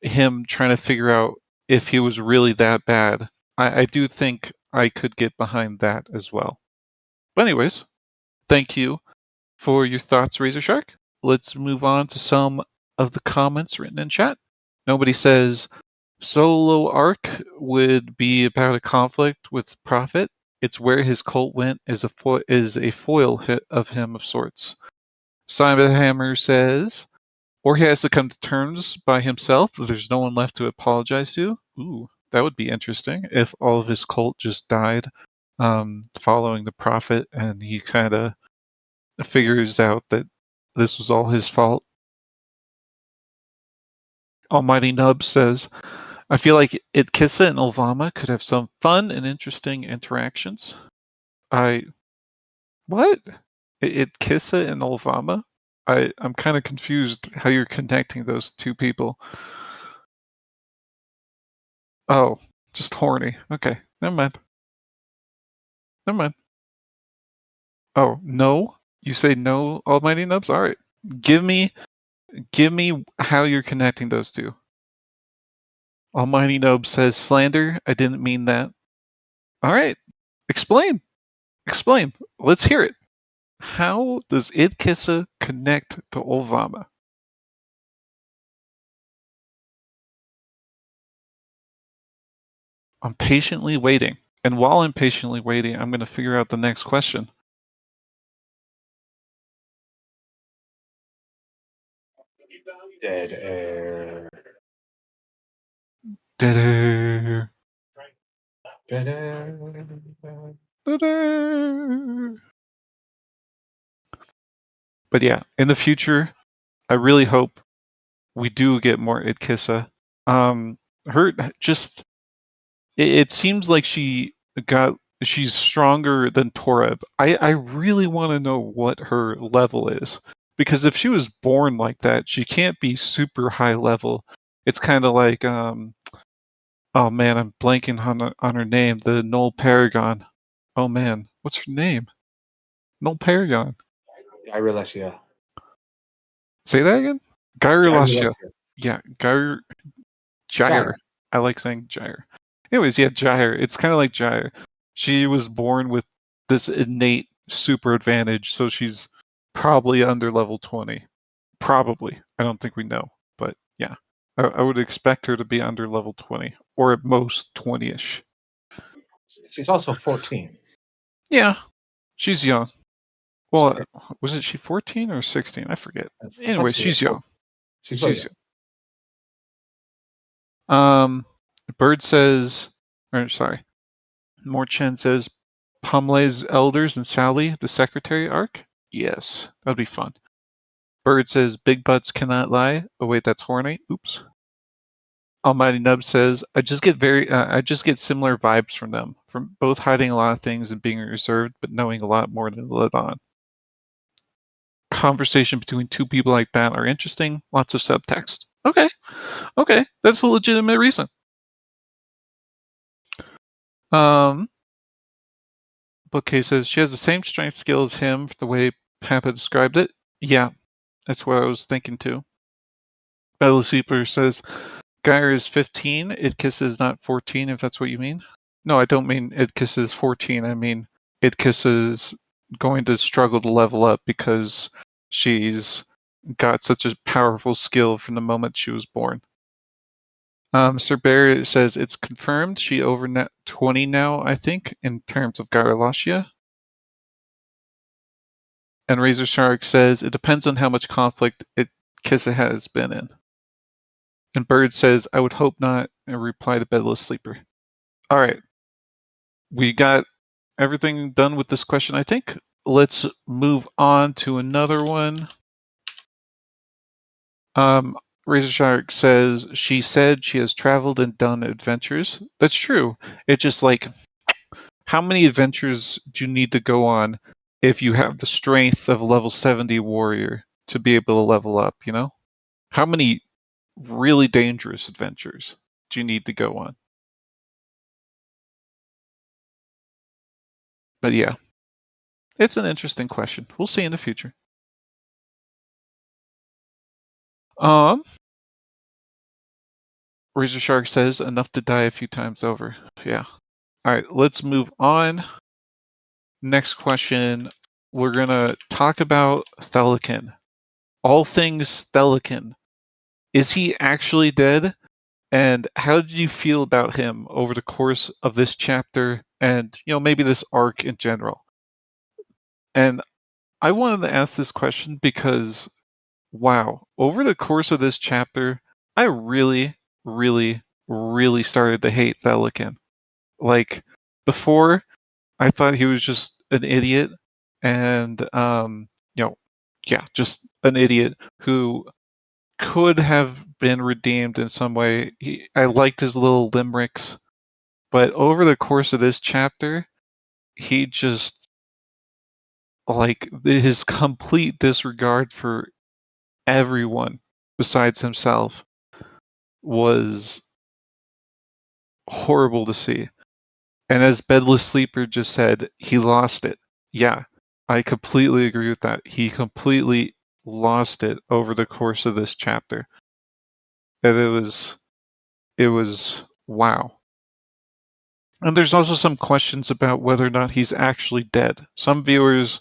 him trying to figure out if he was really that bad, I do think I could get behind that as well. But anyways, thank you for your thoughts, Razor Shark. Let's move on to some of the comments written in chat. Nobody says Solo arc would be about a conflict with Prophet. It's where his cult went is a foil hit of him of sorts. Simon Hammer says, or he has to come to terms by himself. There's no one left to apologize to. Ooh, that would be interesting if all of his cult just died following the Prophet, and he kind of figures out that this was all his fault. Almighty Nub says, I feel like Itkisa and Olvama could have some fun and interesting interactions. What? Itkisa and Olvama? I'm kind of confused how you're connecting those two people. Oh, just horny. Okay, never mind. Never mind. Oh, no? You say no, Almighty Nubs? Alright. Give me how you're connecting those two. Almighty Nub says slander. I didn't mean that. Alright. Explain. Let's hear it. How does Itkisa connect to Olvama? I'm patiently waiting. And while I'm patiently waiting, I'm going to figure out the next question. Dead air. Dead air. Dead air. Dead air. But yeah, in the future, I really hope we do get more Itkisa. Her just it seems like she's stronger than Toreb. I really want to know what her level is, because if she was born like that, she can't be super high level. It's kind of like oh man, I'm blanking on her name. The Null Paragon. Oh man, what's her name? Null Paragon. I realize, yeah. Say that again. Gyre. Yeah, Gyre. Gyre. I like saying Gyre. Anyways, yeah, Gyre. It's kind of like Gyre. She was born with this innate super advantage, so she's probably under level 20. Probably. I don't think we know, but yeah. I would expect her to be under level 20, or at most 20-ish. She's also 14. Yeah, she's young. Well, So, wasn't she 14 or 16? I forget. I thought Anyway, she she's was young. She's really She's young. young. Bird says, or sorry, Morchen says, Pumley's elders and Sally, the secretary arc? Yes, that'd be fun. Bird says, big butts cannot lie. Oh wait, that's horny. Oops. Almighty Nub says, I just get similar vibes from them, from both hiding a lot of things and being reserved, but knowing a lot more than let on. Conversation between two people like that are interesting. Lots of subtext. Okay, that's a legitimate reason. Bookcase says she has the same strength skill as him, the way Papa described it. Yeah, that's what I was thinking too. Battle Sleeper says Geyer is 15. Itkisa is not 14, if that's what you mean. No, I don't mean Itkisa is 14. I mean Itkisa is going to struggle to level up because she's got such a powerful skill from the moment she was born. Sir Barry says it's confirmed she over net 20 now, I think, in terms of Gyrolassia. And Razor Shark says it depends on how much conflict Itkisa has been in. And Bird says, I would hope not, in reply to Bedless Sleeper. Alright. We got everything done with this question, I think. Let's move on to another one. Razor Shark says, she said she has traveled and done adventures. That's true. It's just like, how many adventures do you need to go on if you have the strength of a level 70 warrior to be able to level up, you know? How many really dangerous adventures do you need to go on? But yeah, it's an interesting question. We'll see in the future. Razor Shark says enough to die a few times over. Yeah. All right, let's move on. Next question. We're gonna talk about Thelican. All things Thelican. Is he actually dead? And how did you feel about him over the course of this chapter and, maybe this arc in general? And I wanted to ask this question because, wow, over the course of this chapter, I really, really, really started to hate Thelican. Like, before, I thought he was just an idiot and, just an idiot who could have been redeemed in some way. I liked his little limericks, but over the course of this chapter, he just his complete disregard for everyone besides himself was horrible to see. And as Bedless Sleeper just said, he lost it. Yeah, I completely agree with that. He completely lost it over the course of this chapter. And it was wow. And there's also some questions about whether or not he's actually dead. Some readers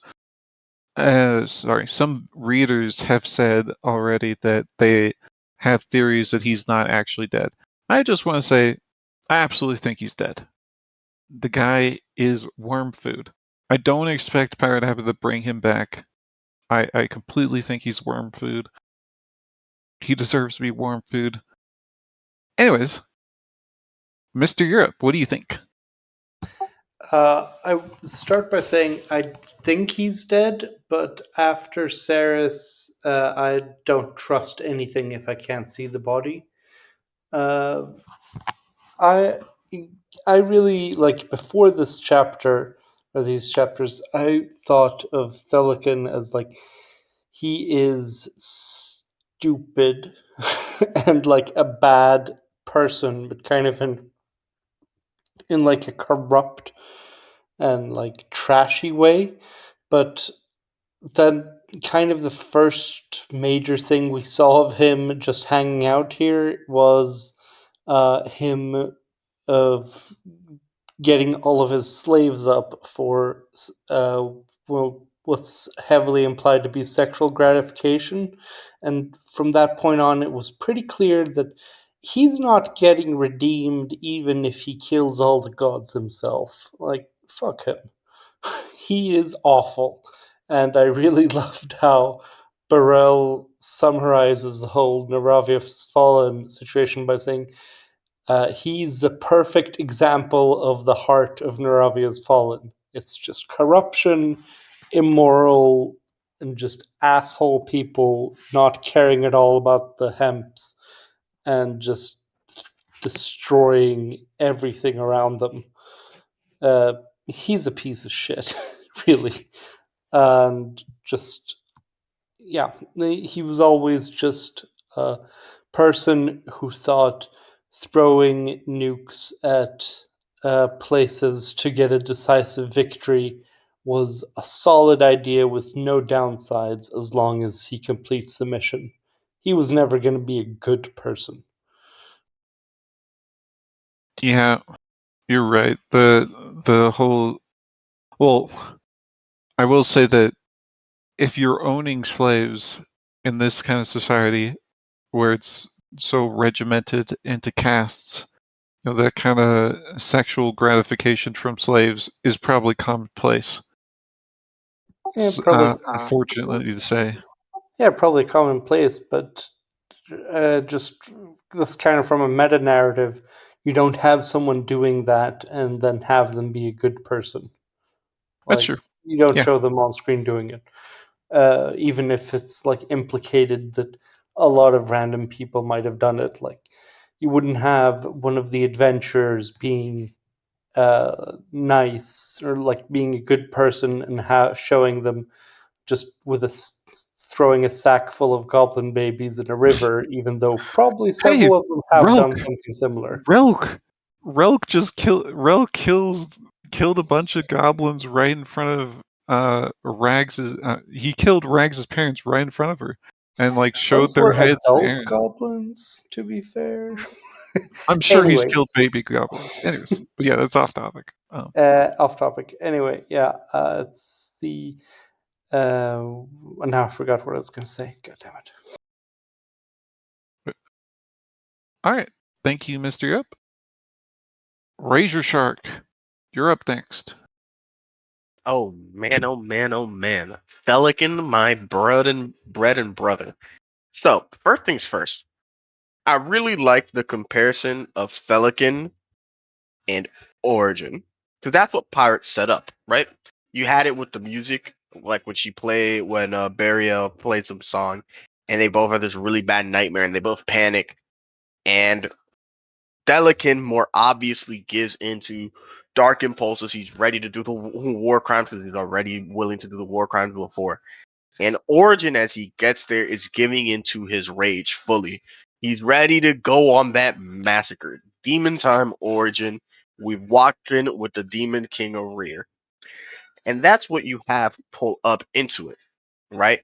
have said already that they have theories that he's not actually dead. I just want to say, I absolutely think he's dead. The guy is worm food. I don't expect Pirate Habit to bring him back. I completely think he's worm food. He deserves to be worm food. Anyways, Mr. Europe, what do you think? I start by saying I think he's dead, but after Ceres, I don't trust anything if I can't see the body. Uh, I I really like before this chapter or these chapters. I thought of Thelican as like he is stupid and like a bad person, but kind of in like a corrupt and like trashy way. But then kind of the first major thing we saw of him just hanging out here was him of getting all of his slaves up for what's heavily implied to be sexual gratification. And from that point on, it was pretty clear that he's not getting redeemed even if he kills all the gods himself. Like, fuck him. He is awful. And I really loved how Burrell summarizes the whole Naravia's Fallen situation by saying, he's the perfect example of the heart of Naravia's Fallen. It's just corruption, immoral, and just asshole people not caring at all about the hemps and just destroying everything around them. He's a piece of shit, really. And just, yeah, he was always just a person who thought throwing nukes at places to get a decisive victory was a solid idea with no downsides as long as he completes the mission. He was never going to be a good person. Yeah, you're right. The whole, well, I will say that if you're owning slaves in this kind of society where it's so regimented into castes, that kind of sexual gratification from slaves is probably commonplace. Yeah, probably. Unfortunately to say. Yeah, probably commonplace, but just this kind of from a meta narrative, you don't have someone doing that and then have them be a good person. That's Like, true. you don't Yeah. show them on screen doing it, even if it's like implicated that a lot of random people might have done it. Like, you wouldn't have one of the adventurers being nice or like being a good person and showing them just with throwing a sack full of goblin babies in a river, even though probably Hey, several of them have done Relk! something similar. Relk just killed a bunch of goblins right in front of Rags's. He killed Rags's parents right in front of her, and like showed Those their were heads to adult Aaron. goblins, to be fair. I'm sure he's Anyway, killed baby goblins. Anyways, but yeah, that's off topic. off topic. Anyway, yeah, it's the. Now I forgot what I was going to say. God damn it. All right, thank you, Mr. Yup. Razor Shark, you're up next. Oh man, oh man, oh man. Thelican, my bread and brother. So, first things first. I really liked the comparison of Thelican and Origin. Because that's what Pirates set up, right? You had it with the music, like when Burial played some song, and they both had this really bad nightmare and they both panic. And Thelican more obviously gives into dark impulses. He's ready to do the war crimes because he's already willing to do the war crimes before. And Origin, as he gets there, is giving into his rage fully. He's ready to go on that massacre. Demon time Origin. We walked in with the Demon King of Rear. And that's what you have pull up into it, right?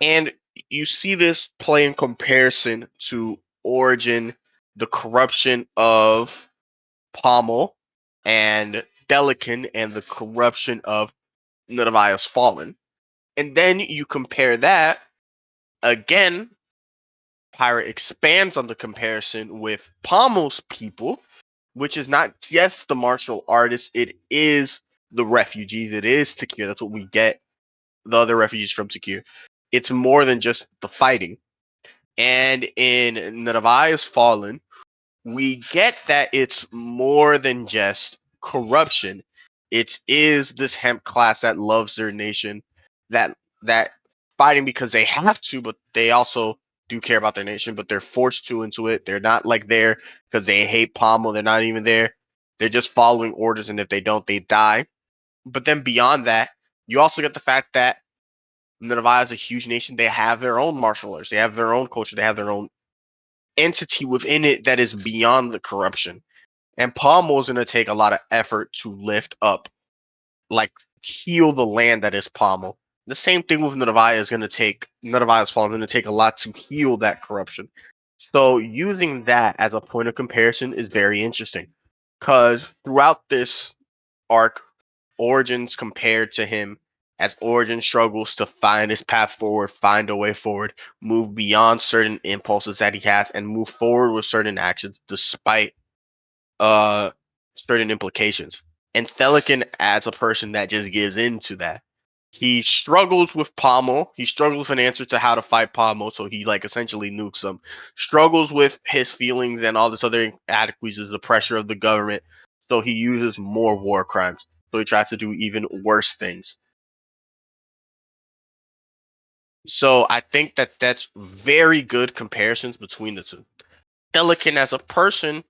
And you see this play in comparison to Origin, the corruption of Pommel, and Thelican, and the corruption of Nidavios Fallen. And then you compare that again. Pirate expands on the comparison with Pommel's people, which is not just the martial artists, it is the refugees, it is Takir. That's what we get the other refugees from Takir. It's more than just the fighting. And in Nidavios Fallen, we get that it's more than just corruption. It is this hemp class that loves their nation, that fighting because they have to, but they also do care about their nation, but they're forced to into it. They're not like there because they hate Pommel. They're not even there. They're just following orders, and if they don't, they die. But then beyond that, you also get the fact that Nineveh is a huge nation. They have their own martial arts. They have their own culture. They have their own entity within it that is beyond the corruption. And Pommel is going to take a lot of effort to lift up, like heal the land that is Pommel. The same thing with Nudavaya is going to take Nudavaya's fall is going to take a lot to heal that corruption. So using that as a point of comparison is very interesting, because throughout this arc, Origins compared to him as Orjin struggles to find his path forward, find a way forward, move beyond certain impulses that he has, and move forward with certain actions despite uh certain implications. And Thelican adds a person that just gives into that. He struggles with Pommel. He struggles with an answer to how to fight Pommel, so he like essentially nukes him. Struggles with his feelings and all this other inadequacies, the pressure of the government, so he uses more war crimes. So he tries to do even worse things. So I think that that's very good comparisons between the two. Thelican as a person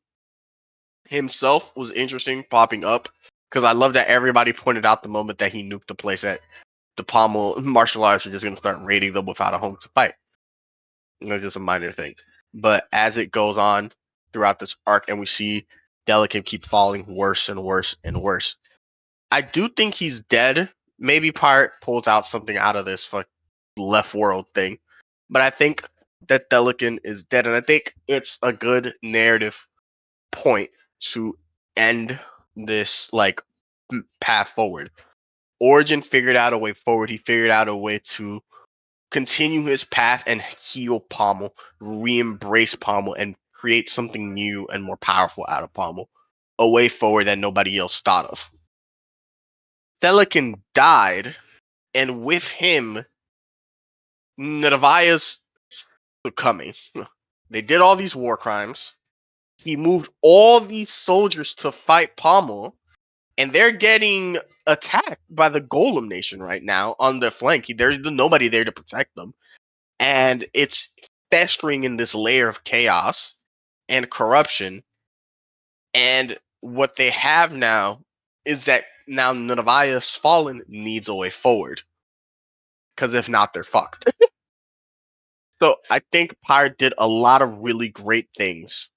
himself was interesting popping up because I love that everybody pointed out the moment that he nuked the place at the Pommel martial arts are just going to start raiding them without a home to fight. Just a minor thing. But as it goes on throughout this arc and we see Thelican keep falling worse and worse and worse, I do think he's dead. Maybe Pirate pulls out something out of this left world thing. But I think that Thelican is dead, and I think it's a good narrative point to end this path forward. Orjin figured out a way forward. He figured out a way to continue his path and heal Pommel, re-embrace Pommel, and create something new and more powerful out of Pommel. A way forward that nobody else thought of. Thelican died, and with him, Nadavia's succumbing. They did all these war crimes. He moved all these soldiers to fight Pommel, and they're getting attacked by the Golem Nation right now on the flank. There's nobody there to protect them, and it's festering in this layer of chaos and corruption. And what they have now is that now Nadavia's fallen needs a way forward, because if not, they're fucked. So I think Pyre did a lot of really great things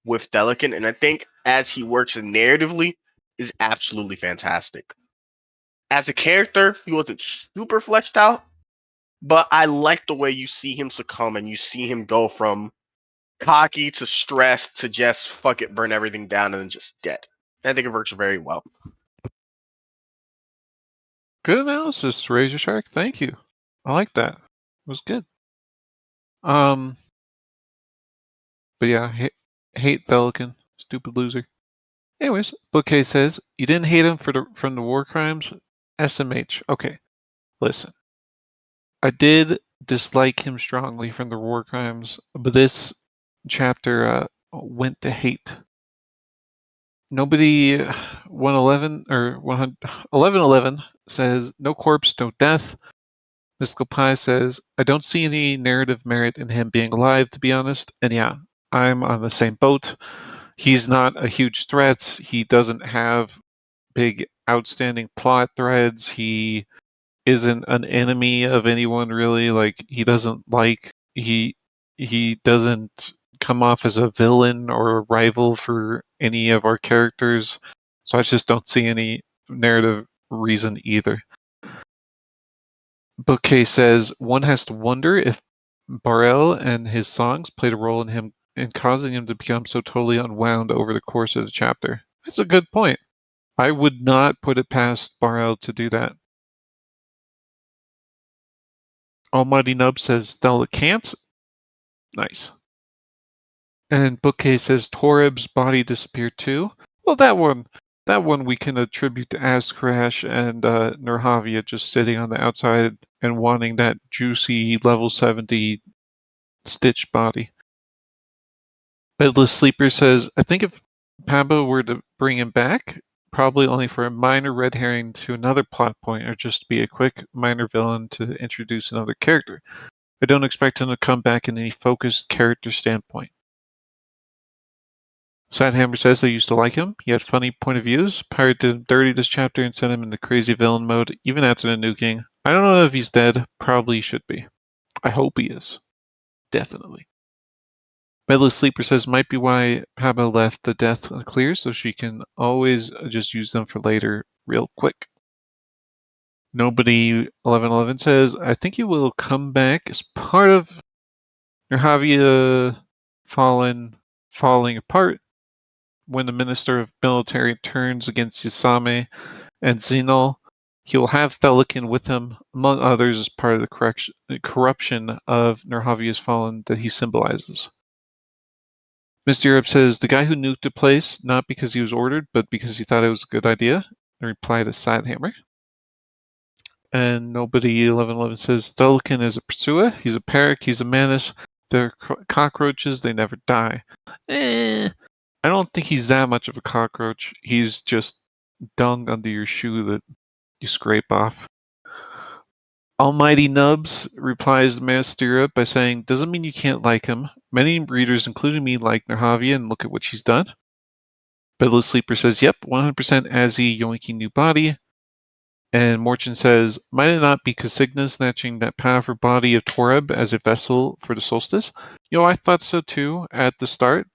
with Thelican, and I think as he works narratively is absolutely fantastic. As a character, he wasn't super fleshed out, but I like the way you see him succumb and you see him go from cocky to stressed to just fuck it, burn everything down, and then just dead. I think it works very well. Good analysis, Razor Shark. Thank you. I like that. It was good. But yeah, hate Thelican. Stupid loser. Anyways, Bookcase says, you didn't hate him from the war crimes? SMH. Okay, listen. I did dislike him strongly from the war crimes, but this chapter went to hate. Nobody 111 or 1111 says, no corpse, no death. Mystical Pie says, I don't see any narrative merit in him being alive, to be honest. And yeah, I'm on the same boat. He's not a huge threat. He doesn't have big outstanding plot threads. He isn't an enemy of anyone really. Like he doesn't come off as a villain or a rival for any of our characters. So I just don't see any narrative reason either. Bookcase says one has to wonder if Barel and his songs played a role in him in causing him to become so totally unwound over the course of the chapter. That's a good point. I would not put it past Barel to do that. Almighty Nub says Stella can't. Nice. And Bookcase says Torib's body disappeared too. Well, that one we can attribute to Ascrash and Nurhavia just sitting on the outside and wanting that juicy level 70 Stitch body. Bedless Sleeper says, I think if Pablo were to bring him back, probably only for a minor red herring to another plot point or just to be a quick minor villain to introduce another character. I don't expect him to come back in any focused character standpoint. Sadhammer says I used to like him. He had funny point of views. Pirate did him dirty this chapter and sent him into crazy villain mode, even after the nuking. I don't know if he's dead. Probably should be. I hope he is. Definitely. Bedless Sleeper says might be why Pablo left the death clear so she can always just use them for later real quick. Nobody 1111 says, I think he will come back as part of Nurhavia falling apart when the Minister of Military turns against Yasame and Zenol. He will have Thelican with him, among others, as part of the corruption of Nerhavia's fallen that he symbolizes. Mr. Europe says, the guy who nuked the place, not because he was ordered, but because he thought it was a good idea, in reply to Sidehammer. And Nobody 1111 says, Thelican is a pursuer, he's a Peric, he's a menace, they're cockroaches, they never die. I don't think he's that much of a cockroach. He's just dung under your shoe that you scrape off. Almighty Nubs replies to Master Europe by saying, doesn't mean you can't like him. Many readers, including me, like Nerhavia and look at what she's done. Bedless Sleeper says, yep, 100% Azzy yoinking new body. And Morchin says, might it not be Casigna snatching that powerful body of Toreb as a vessel for the solstice? I thought so too at the start,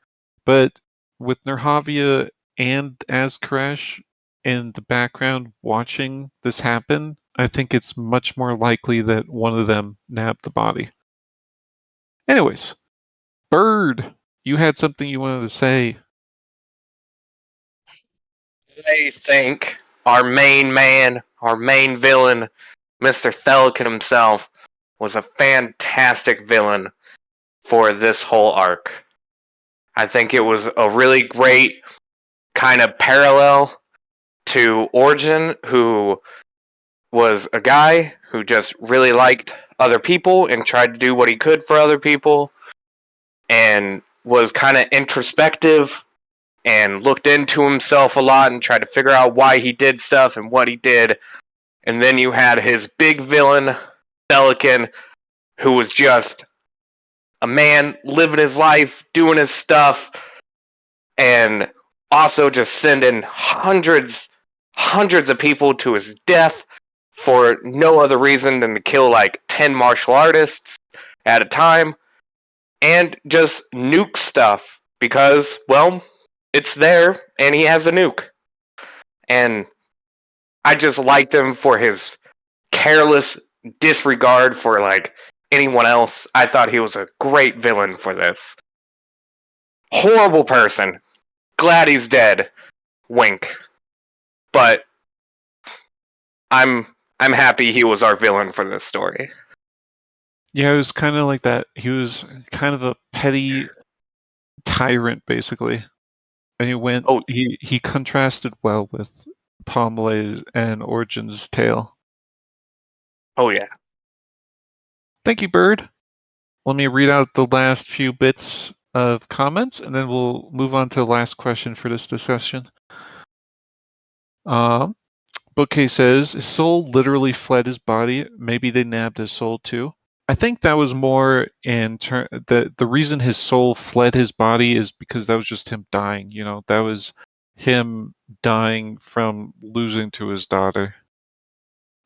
but with Nerhavia and Azkrash in the background watching this happen, I think it's much more likely that one of them nabbed the body. Anyways, Bird, you had something you wanted to say. I think our main man, our main villain, Mr. Thelican himself, was a fantastic villain for this whole arc. I think it was a really great kind of parallel to Orjin, who was a guy who just really liked other people and tried to do what he could for other people and was kind of introspective and looked into himself a lot and tried to figure out why he did stuff and what he did. And then you had his big villain, Thelican, who was just a man living his life, doing his stuff, and also just sending hundreds of people to his death for no other reason than to kill like 10 martial artists at a time and just nuke stuff because, well, it's there and he has a nuke. And I just liked him for his careless disregard for like anyone else. I thought he was a great villain for this. Horrible person. Glad he's dead. Wink. But I'm happy he was our villain for this story. Yeah, it was kind of like that. He was kind of a petty tyrant, basically. And he contrasted well with Pomelay's and Orjin's tale. Oh yeah. Thank you, Bird. Let me read out the last few bits of comments, and then we'll move on to the last question for this discussion. Bookcase says, his soul literally fled his body. Maybe they nabbed his soul too. I think that was more the reason his soul fled his body is because that was just him dying. That was him dying from losing to his daughter.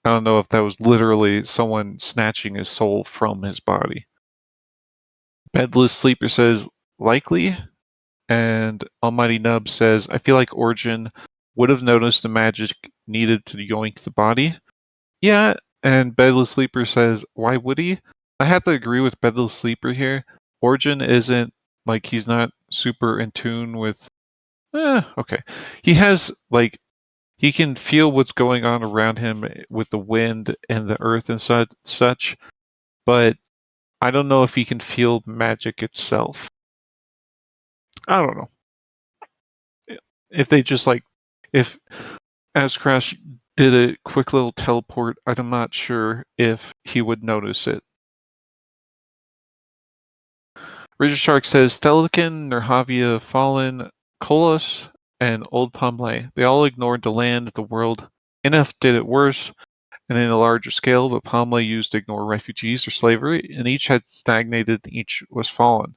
I don't know if that was literally someone snatching his soul from his body. Bedless Sleeper says, likely. And Almighty Nub says, I feel like Orjin would have noticed the magic needed to yoink the body. Yeah, and Bedless Sleeper says, why would he? I have to agree with Bedless Sleeper here. Orjin isn't, he's not super in tune with... okay. He has, he can feel what's going on around him with the wind and the earth and such, but I don't know if he can feel magic itself. I don't know. If they just if Azkrash did a quick little teleport, I'm not sure if he would notice it. Razor Shark says Thelican, Nerhavia, Fallen, Kolos, and Old Pomlay. They all ignored the land, the world. NF did it worse and in a larger scale, but Pomlay used to ignore refugees or slavery, and each had stagnated, each was fallen.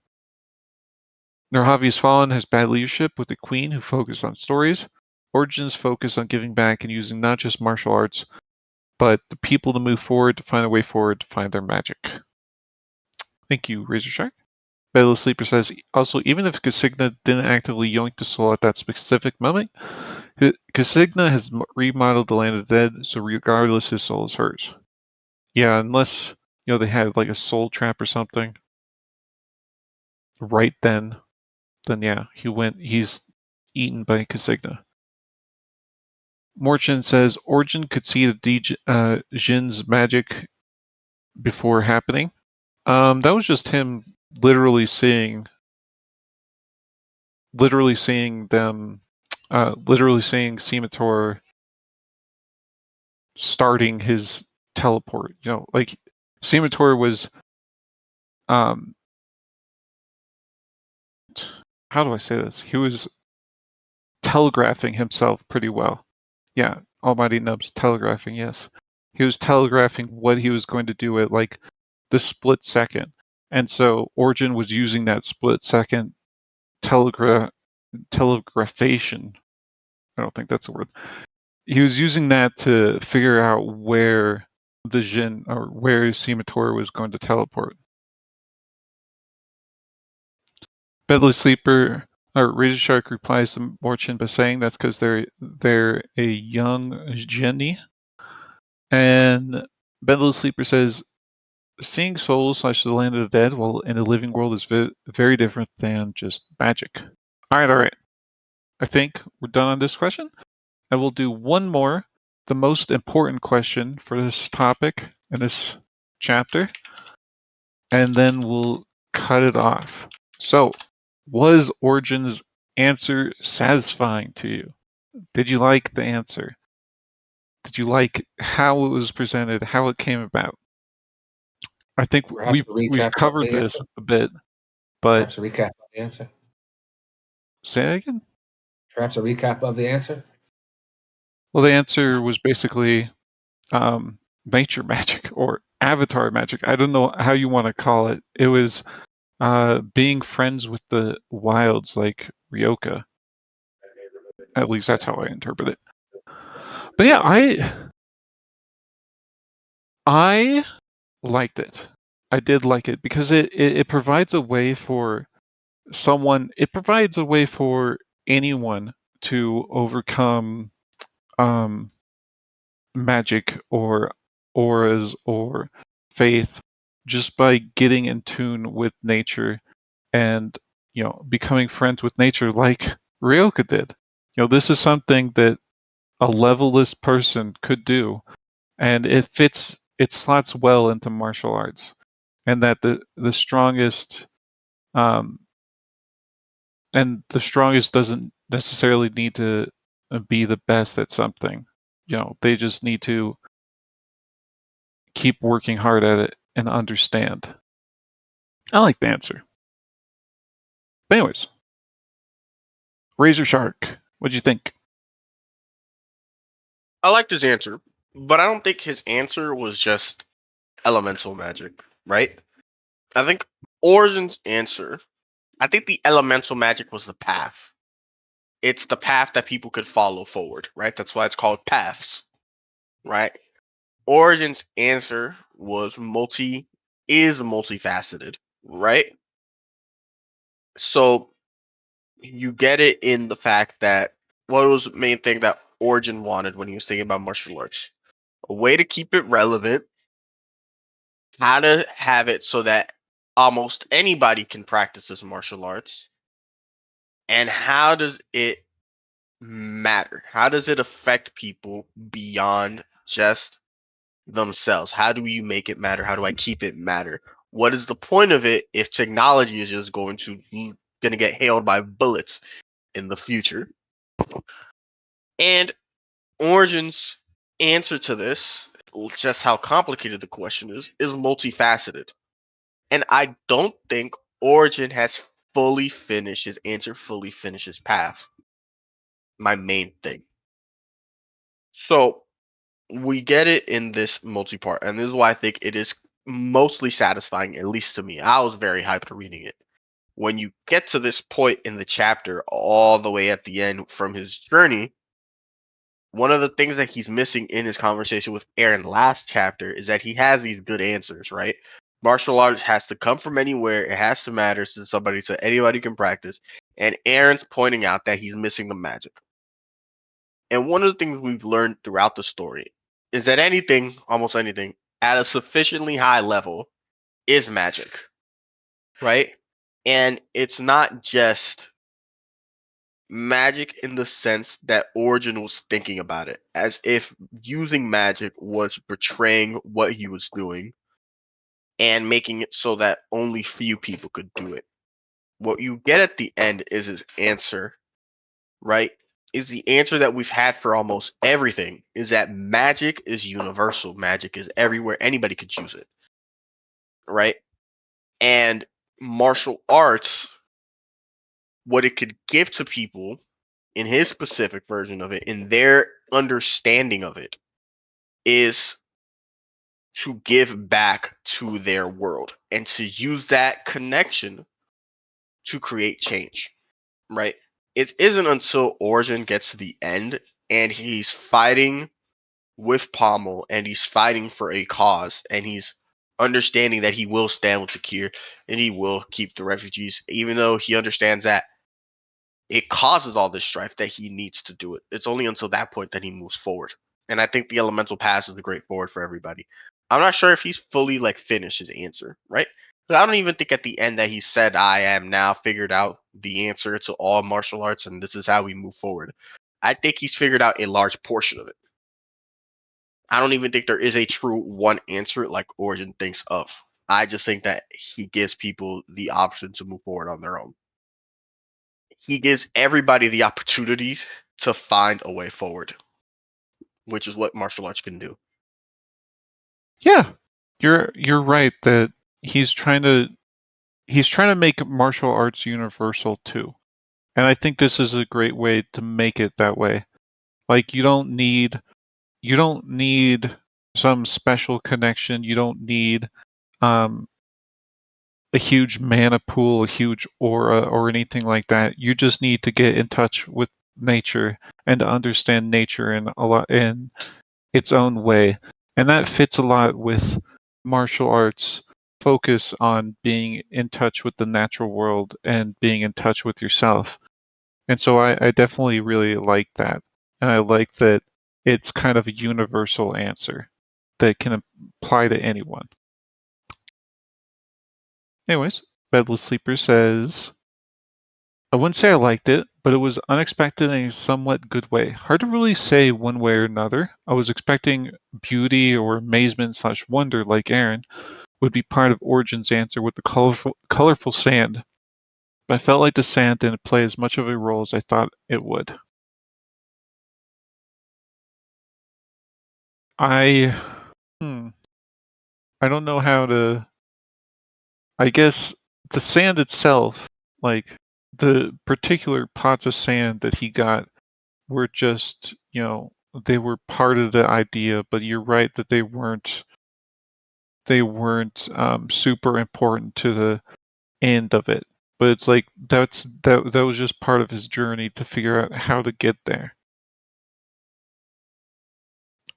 Nerhavia's Fallen has bad leadership with the Queen who focused on stories. Origins focus on giving back and using not just martial arts, but the people to move forward, to find a way forward, to find their magic. Thank you, Razor Shark. Bedless Sleeper says, also, even if Casigna didn't actively yoink the soul at that specific moment, Casigna has remodeled the land of the dead, so regardless, his soul is hers. Yeah, unless, they had a soul trap or something. Right then yeah, he's eaten by Casigna. Morchin says Orjin could see the Jin's magic before happening. That was just him literally seeing them, literally seeing Semator starting his teleport. Like Semator was, how do I say this? He was telegraphing himself pretty well. Yeah, Almighty Nubs telegraphing, yes. He was telegraphing what he was going to do at like the split second. And so Orjin was using that split second telegraphation. I don't think that's a word. He was using that to figure out where the Jin or where Semator was going to teleport. Bedless Sleeper or Razor Shark replies to Morchin by saying that's because they're a young genie. And Bedless Sleeper says seeing souls / the land of the dead while in the living world is very different than just magic. All right. I think we're done on this question. And we'll do one more, the most important question for this topic in this chapter, and then we'll cut it off. So, was Orjin's answer satisfying to you? Did you like the answer? Did you like how it was presented, how it came about? I think Perhaps a we've recap of covered the this answer. a bit, but Perhaps a recap of the answer. say that again? Perhaps a recap of the answer. Well, the answer was basically nature magic or avatar magic. I don't know how you want to call it. It was being friends with the wilds like Ryoka. At least that's how I interpret it. But yeah, I liked it. I did like it because it provides a way for it provides a way for anyone to overcome magic or auras or faith just by getting in tune with nature and becoming friends with nature like Ryoka did. This is something that a levelless person could do, and it slots well into martial arts, and that the strongest um, doesn't necessarily need to be the best at something. They just need to keep working hard at it and understand. I like the answer. But anyways, Razor Shark, what'd you think? I liked his answer, but I don't think his answer was just elemental magic, right? I think Origins' answer, I think the elemental magic was the path. It's the path that people could follow forward, right? That's why it's called paths, right? Origin's answer was multifaceted, right? So you get it in the fact that what was the main thing that Origin wanted when he was thinking about martial arts? A way to keep it relevant, how to have it so that almost anybody can practice this martial arts, and how does it matter? How does it affect people beyond just themselves? How do you make it matter? How do I keep it matter? What is the point of it if technology is just going to get hailed by bullets in the future? And Origin's answer to this, just how complicated the question is multifaceted. And I don't think Origin has fully finished his answer, fully finished his path. My main thing. So we get it in this multi-part, and this is why I think it is mostly satisfying, at least to me. I was very hyped reading it. When you get to this point in the chapter, all the way at the end from his journey, one of the things that he's missing in his conversation with Aaron last chapter is that he has these good answers, right? Martial arts has to come from anywhere. It has to matter to somebody so anybody can practice. And Aaron's pointing out that he's missing the magic. And one of the things we've learned throughout the story is that anything, almost anything, at a sufficiently high level is magic, right? And it's not just magic in the sense that Origin was thinking about it, as if using magic was betraying what he was doing and making it so that only few people could do it. What you get at the end is his answer, right? Is the answer that we've had for almost everything, is that magic is universal. Magic is everywhere. Anybody could use it, right? And martial arts, what it could give to people in his specific version of it, in their understanding of it, is to give back to their world and to use that connection to create change, right? It isn't until Origin gets to the end and he's fighting with Pommel and he's fighting for a cause and he's understanding that he will stand with Sakir and he will keep the refugees, even though he understands that it causes all this strife, that he needs to do it. It's only until that point that he moves forward. And I think the elemental pass is a great forward for everybody. I'm not sure if he's fully like finished his answer, right? But I don't even think at the end that he said, I am now figured out the answer to all martial arts and this is how we move forward. I think he's figured out a large portion of it. I don't even think there is a true one answer like Origin thinks of. I just think that he gives people the option to move forward on their own. He gives everybody the opportunity to find a way forward, which is what martial arts can do. Yeah, you're right that he's trying to make martial arts universal too. And I think this is a great way to make it that way. Like you don't need some special connection. You don't need um a huge mana pool, a huge aura, or anything like that. You just need to get in touch with nature and to understand nature in its own way. And that fits a lot with martial arts focus on being in touch with the natural world and being in touch with yourself. And so I definitely really like that. And I like that it's kind of a universal answer that can apply to anyone. Anyways, Bedless Sleeper says, I wouldn't say I liked it, but it was unexpected in a somewhat good way. Hard to really say one way or another. I was expecting beauty or amazement/wonder like Aaron would be part of Origin's answer with the colorful sand. But I felt like the sand didn't play as much of a role as I thought it would. I don't know how to. I guess the sand itself, like the particular pots of sand that he got, were just, they were part of the idea. But you're right that they weren't. They weren't super important to the end of it. But it's like that was just part of his journey to figure out how to get there.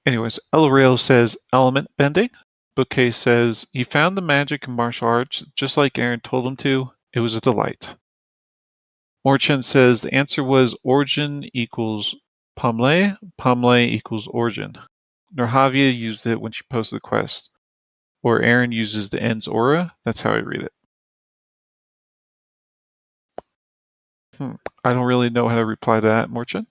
Anyways, El Rail says element bending. Bookcase says he found the magic in martial arts just like Aaron told him to. It was a delight. Orchin says the answer was Orjin equals Pomlay, Pomlay equals Orjin. Norhavia used it when she posted the quest. Or Aaron uses the ends aura. That's how I read it. I don't really know how to reply to that, Morchin.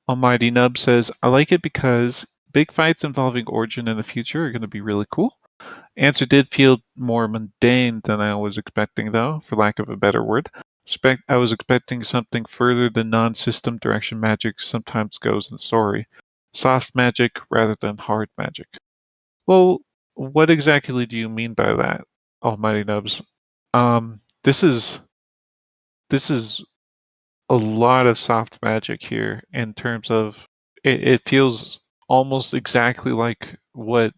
Almighty Nub says, I like it because big fights involving Origin in the future are going to be really cool. Answer did feel more mundane than I was expecting, though, for lack of a better word. I was expecting something further than non-system direction magic sometimes goes in the story. Soft magic rather than hard magic. Well, what exactly do you mean by that, Almighty Nubs? This is a lot of soft magic here in terms of it feels almost exactly like what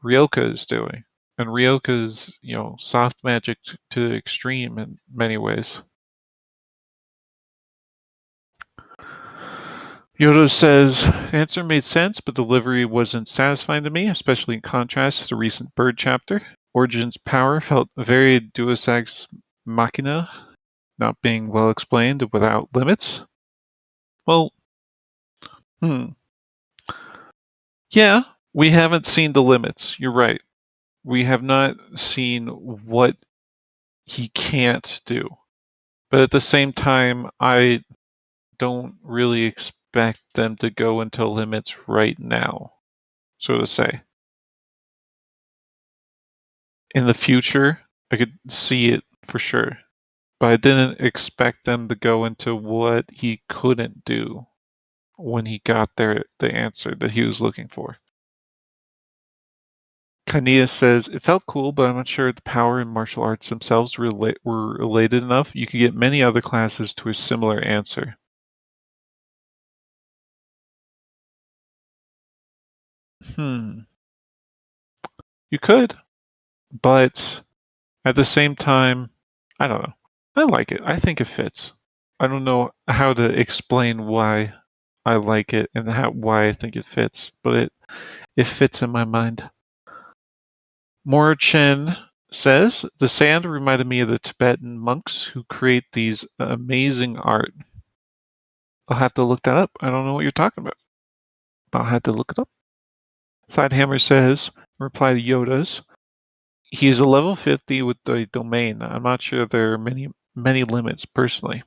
Ryoka is doing. And Ryoka's, soft magic to the extreme in many ways. Yoda says, the answer made sense, but delivery wasn't satisfying to me, especially in contrast to the recent Bird chapter. Origin's power felt very Deus Ex Machina, not being well explained without limits. Well, yeah, we haven't seen the limits. You're right. We have not seen what he can't do. But at the same time, I don't really expect them to go into limits right now, so to say. In the future, I could see it for sure, but I didn't expect them to go into what he couldn't do when he got the answer that he was looking for. Kania says, it felt cool, but I'm not sure the power and martial arts themselves were related enough. You could get many other classes to a similar answer. You could, but at the same time, I don't know. I like it. I think it fits. I don't know how to explain why I like it and why I think it fits, but it fits in my mind. Morchen says, the sand reminded me of the Tibetan monks who create these amazing art. I'll have to look that up. I don't know what you're talking about. I'll have to look it up. Sidehammer says, in reply to Yoda's, he is a level 50 with the domain. I'm not sure there are many limits personally.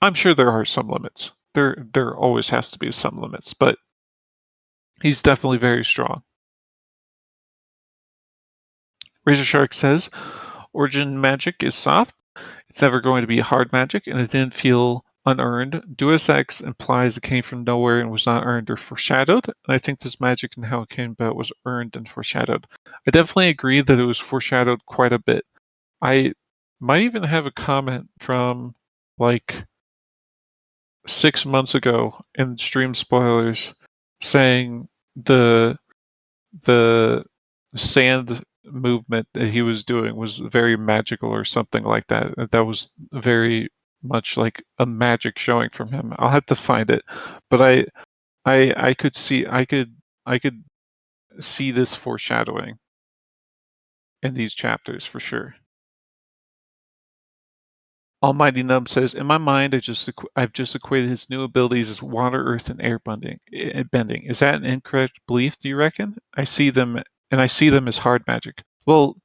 I'm sure there are some limits. There always has to be some limits, but he's definitely very strong. Razor Shark says, Origin magic is soft. It's never going to be hard magic, and it didn't feel unearned. Deus Ex implies it came from nowhere and was not earned or foreshadowed, and I think this magic and how it came about was earned and foreshadowed. I definitely agree that it was foreshadowed quite a bit. I might even have a comment from like 6 months ago in stream spoilers saying the sand movement that he was doing was very magical or something like that. That was very much like a magic showing from him. I'll have to find it, but I could see I could see this foreshadowing in these chapters for sure. Almighty Nub says, in my mind, I've just equated his new abilities as water, earth, and air bending. Is that an incorrect belief, do you reckon? I see them as hard magic. Well,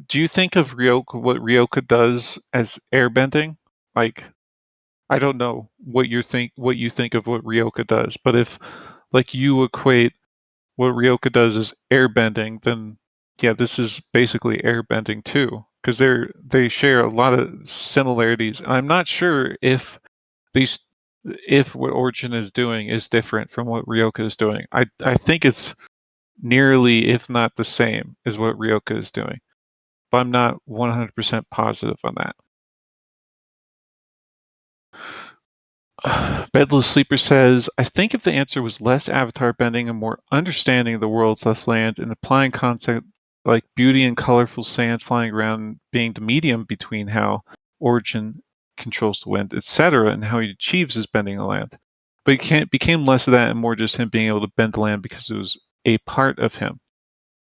do you think of what Ryoka does as air bending? Like, I don't know what you think of what Ryoka does, but if like you equate what Ryoka does as air bending, then yeah, this is basically air bending too, because they share a lot of similarities. And I'm not sure if what Origin is doing is different from what Ryoka is doing. I think it's nearly, if not the same, as what Ryoka is doing, but I'm not 100% positive on that. Bedless Sleeper says, I think if the answer was less avatar bending and more understanding of the world's less land and applying concept like beauty and colorful sand flying around being the medium between how Origin controls the wind, etc., and how he achieves his bending the land. But it became less of that and more just him being able to bend the land because it was a part of him.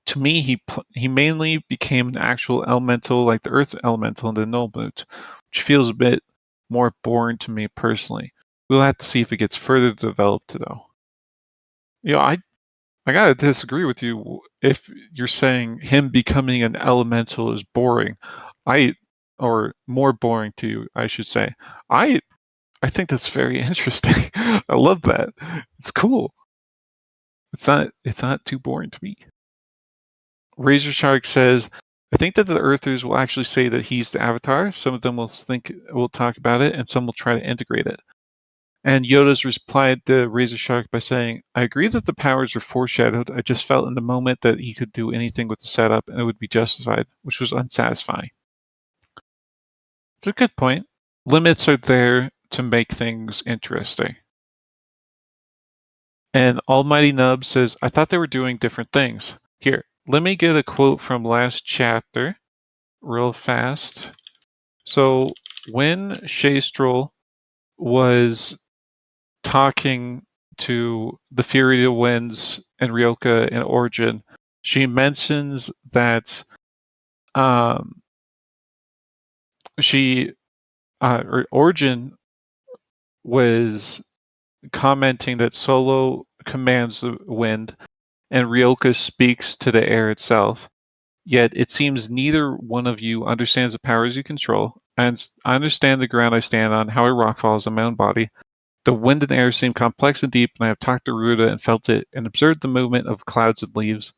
To me, he mainly became an actual elemental, like the earth elemental in the Nullmoot, which feels a bit more boring to me personally. We'll have to see if it gets further developed, though. I gotta disagree with you. If you're saying him becoming an elemental is boring, or more boring to you, I should say. I think that's very interesting. I love that. It's cool. It's not too boring to me. Razor Shark says, I think that the Earthers will actually say that he's the Avatar. Some of them will talk about it, and some will try to integrate it. And Yoda's replied to Razor Shark by saying, I agree that the powers were foreshadowed. I just felt in the moment that he could do anything with the setup and it would be justified, which was unsatisfying. It's a good point. Limits are there to make things interesting. And Almighty Nub says, I thought they were doing different things. Here, let me get a quote from last chapter real fast. So when Shastrel was talking to the Fury of the Winds and Ryoka and Origin, she mentions that Origin was commenting that Solo commands the wind and Ryoka speaks to the air itself. Yet it seems neither one of you understands the powers you control. And I understand the ground I stand on, how a rock falls on my own body. The wind and air seem complex and deep, and I have talked to Ruda and felt it, and observed the movement of clouds and leaves.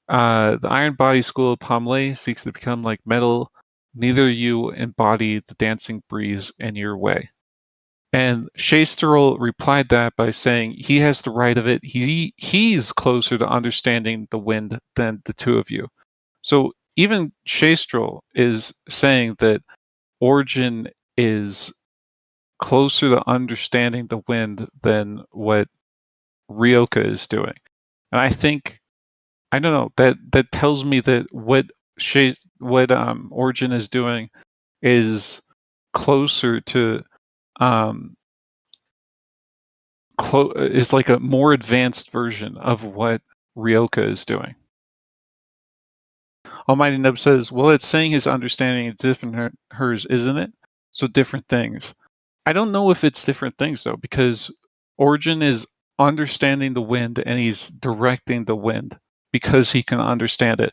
The iron body school of Pomlay seeks to become like metal. Neither you embody the dancing breeze in your way. And Shasterl replied that by saying he has the right of it. He's closer to understanding the wind than the two of you. So even Shasterl is saying that Orjin is closer to understanding the wind than what Ryoka is doing. And I think, I don't know, that tells me that what Orjin is doing is closer to is like a more advanced version of what Ryoka is doing. Almighty Nub says, well, it's saying his understanding is different than hers, isn't it? So different things. I don't know if it's different things, though, because Orjin is understanding the wind and he's directing the wind because he can understand it.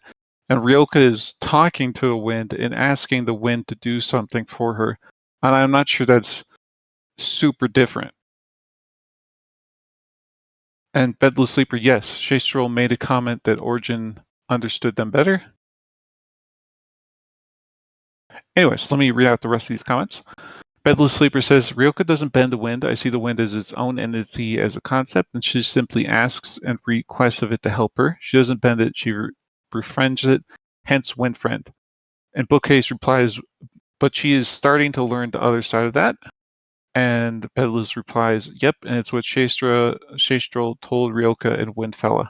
And Ryoka is talking to the wind and asking the wind to do something for her. And I'm not sure that's super different. And Bedless Sleeper, yes, Shastrol made a comment that Orjin understood them better. Anyways, let me read out the rest of these comments. Bedless Sleeper says, Ryoka doesn't bend the wind. I see the wind as its own entity as a concept, and she simply asks and requests of it to help her. She doesn't bend it, she befriends it, hence Wind Friend. And Bookcase replies, but she is starting to learn the other side of that. And Bedless replies, yep, and it's what Shastrol told Ryoka and Windfella.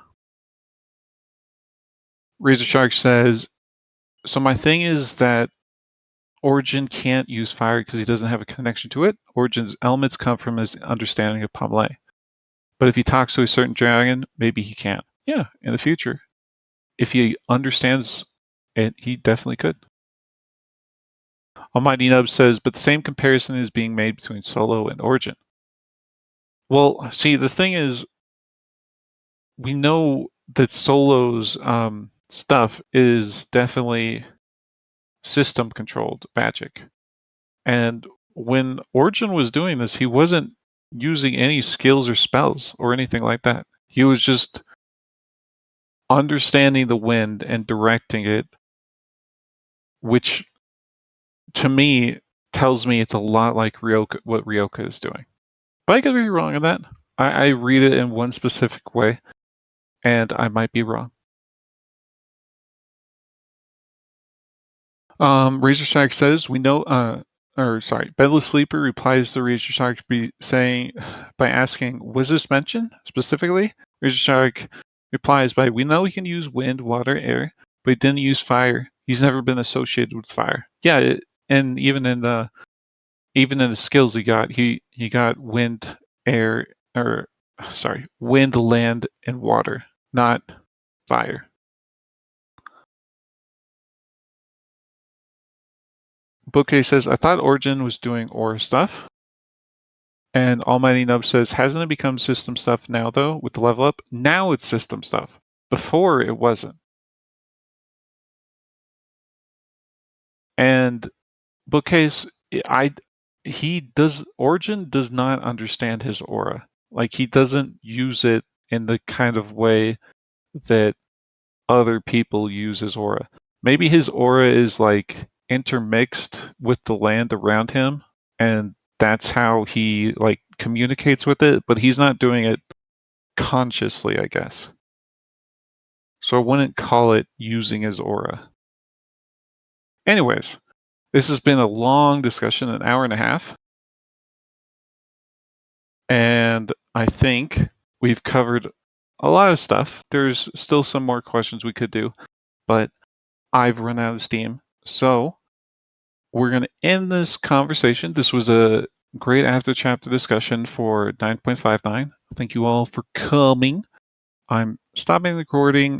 Razor Shark says, so my thing is that Orjin can't use fire because he doesn't have a connection to it. Orjin's elements come from his understanding of Pomlay. But if he talks to a certain dragon, maybe he can. Yeah, in the future. If he understands it, he definitely could. Almighty Nub says, but the same comparison is being made between Solo and Orjin. Well, see, the thing is, we know that Solo's stuff is definitely system-controlled magic. And when Orjin was doing this, he wasn't using any skills or spells or anything like that. He was just understanding the wind and directing it, which to me tells me it's a lot like what Ryoka is doing. But I could be wrong on that. I read it in one specific way, and I might be wrong. Razor Shark says, we know, Bedless Sleeper replies to Razor Shark by asking, was this mentioned specifically? Razor Shark replies by, we know he can use wind, water, air, but he didn't use fire. He's never been associated with fire. Yeah, and even in the skills he got wind, air, wind, land, and water, not fire. Bookcase says, I thought Orjin was doing aura stuff. And Almighty Nub says, hasn't it become system stuff now, though, with the level up? Now it's system stuff. Before, it wasn't. And Bookcase, Orjin does not understand his aura. Like, he doesn't use it in the kind of way that other people use his aura. Maybe his aura is, like, intermixed with the land around him, and that's how he, like, communicates with it, but he's not doing it consciously, I guess. So I wouldn't call it using his aura. Anyways, this has been a long discussion, an hour and a half. And I think we've covered a lot of stuff. There's still some more questions we could do, but I've run out of steam. So we're going to end this conversation. This was a great after chapter discussion for 9.59. Thank you all for coming. I'm stopping the recording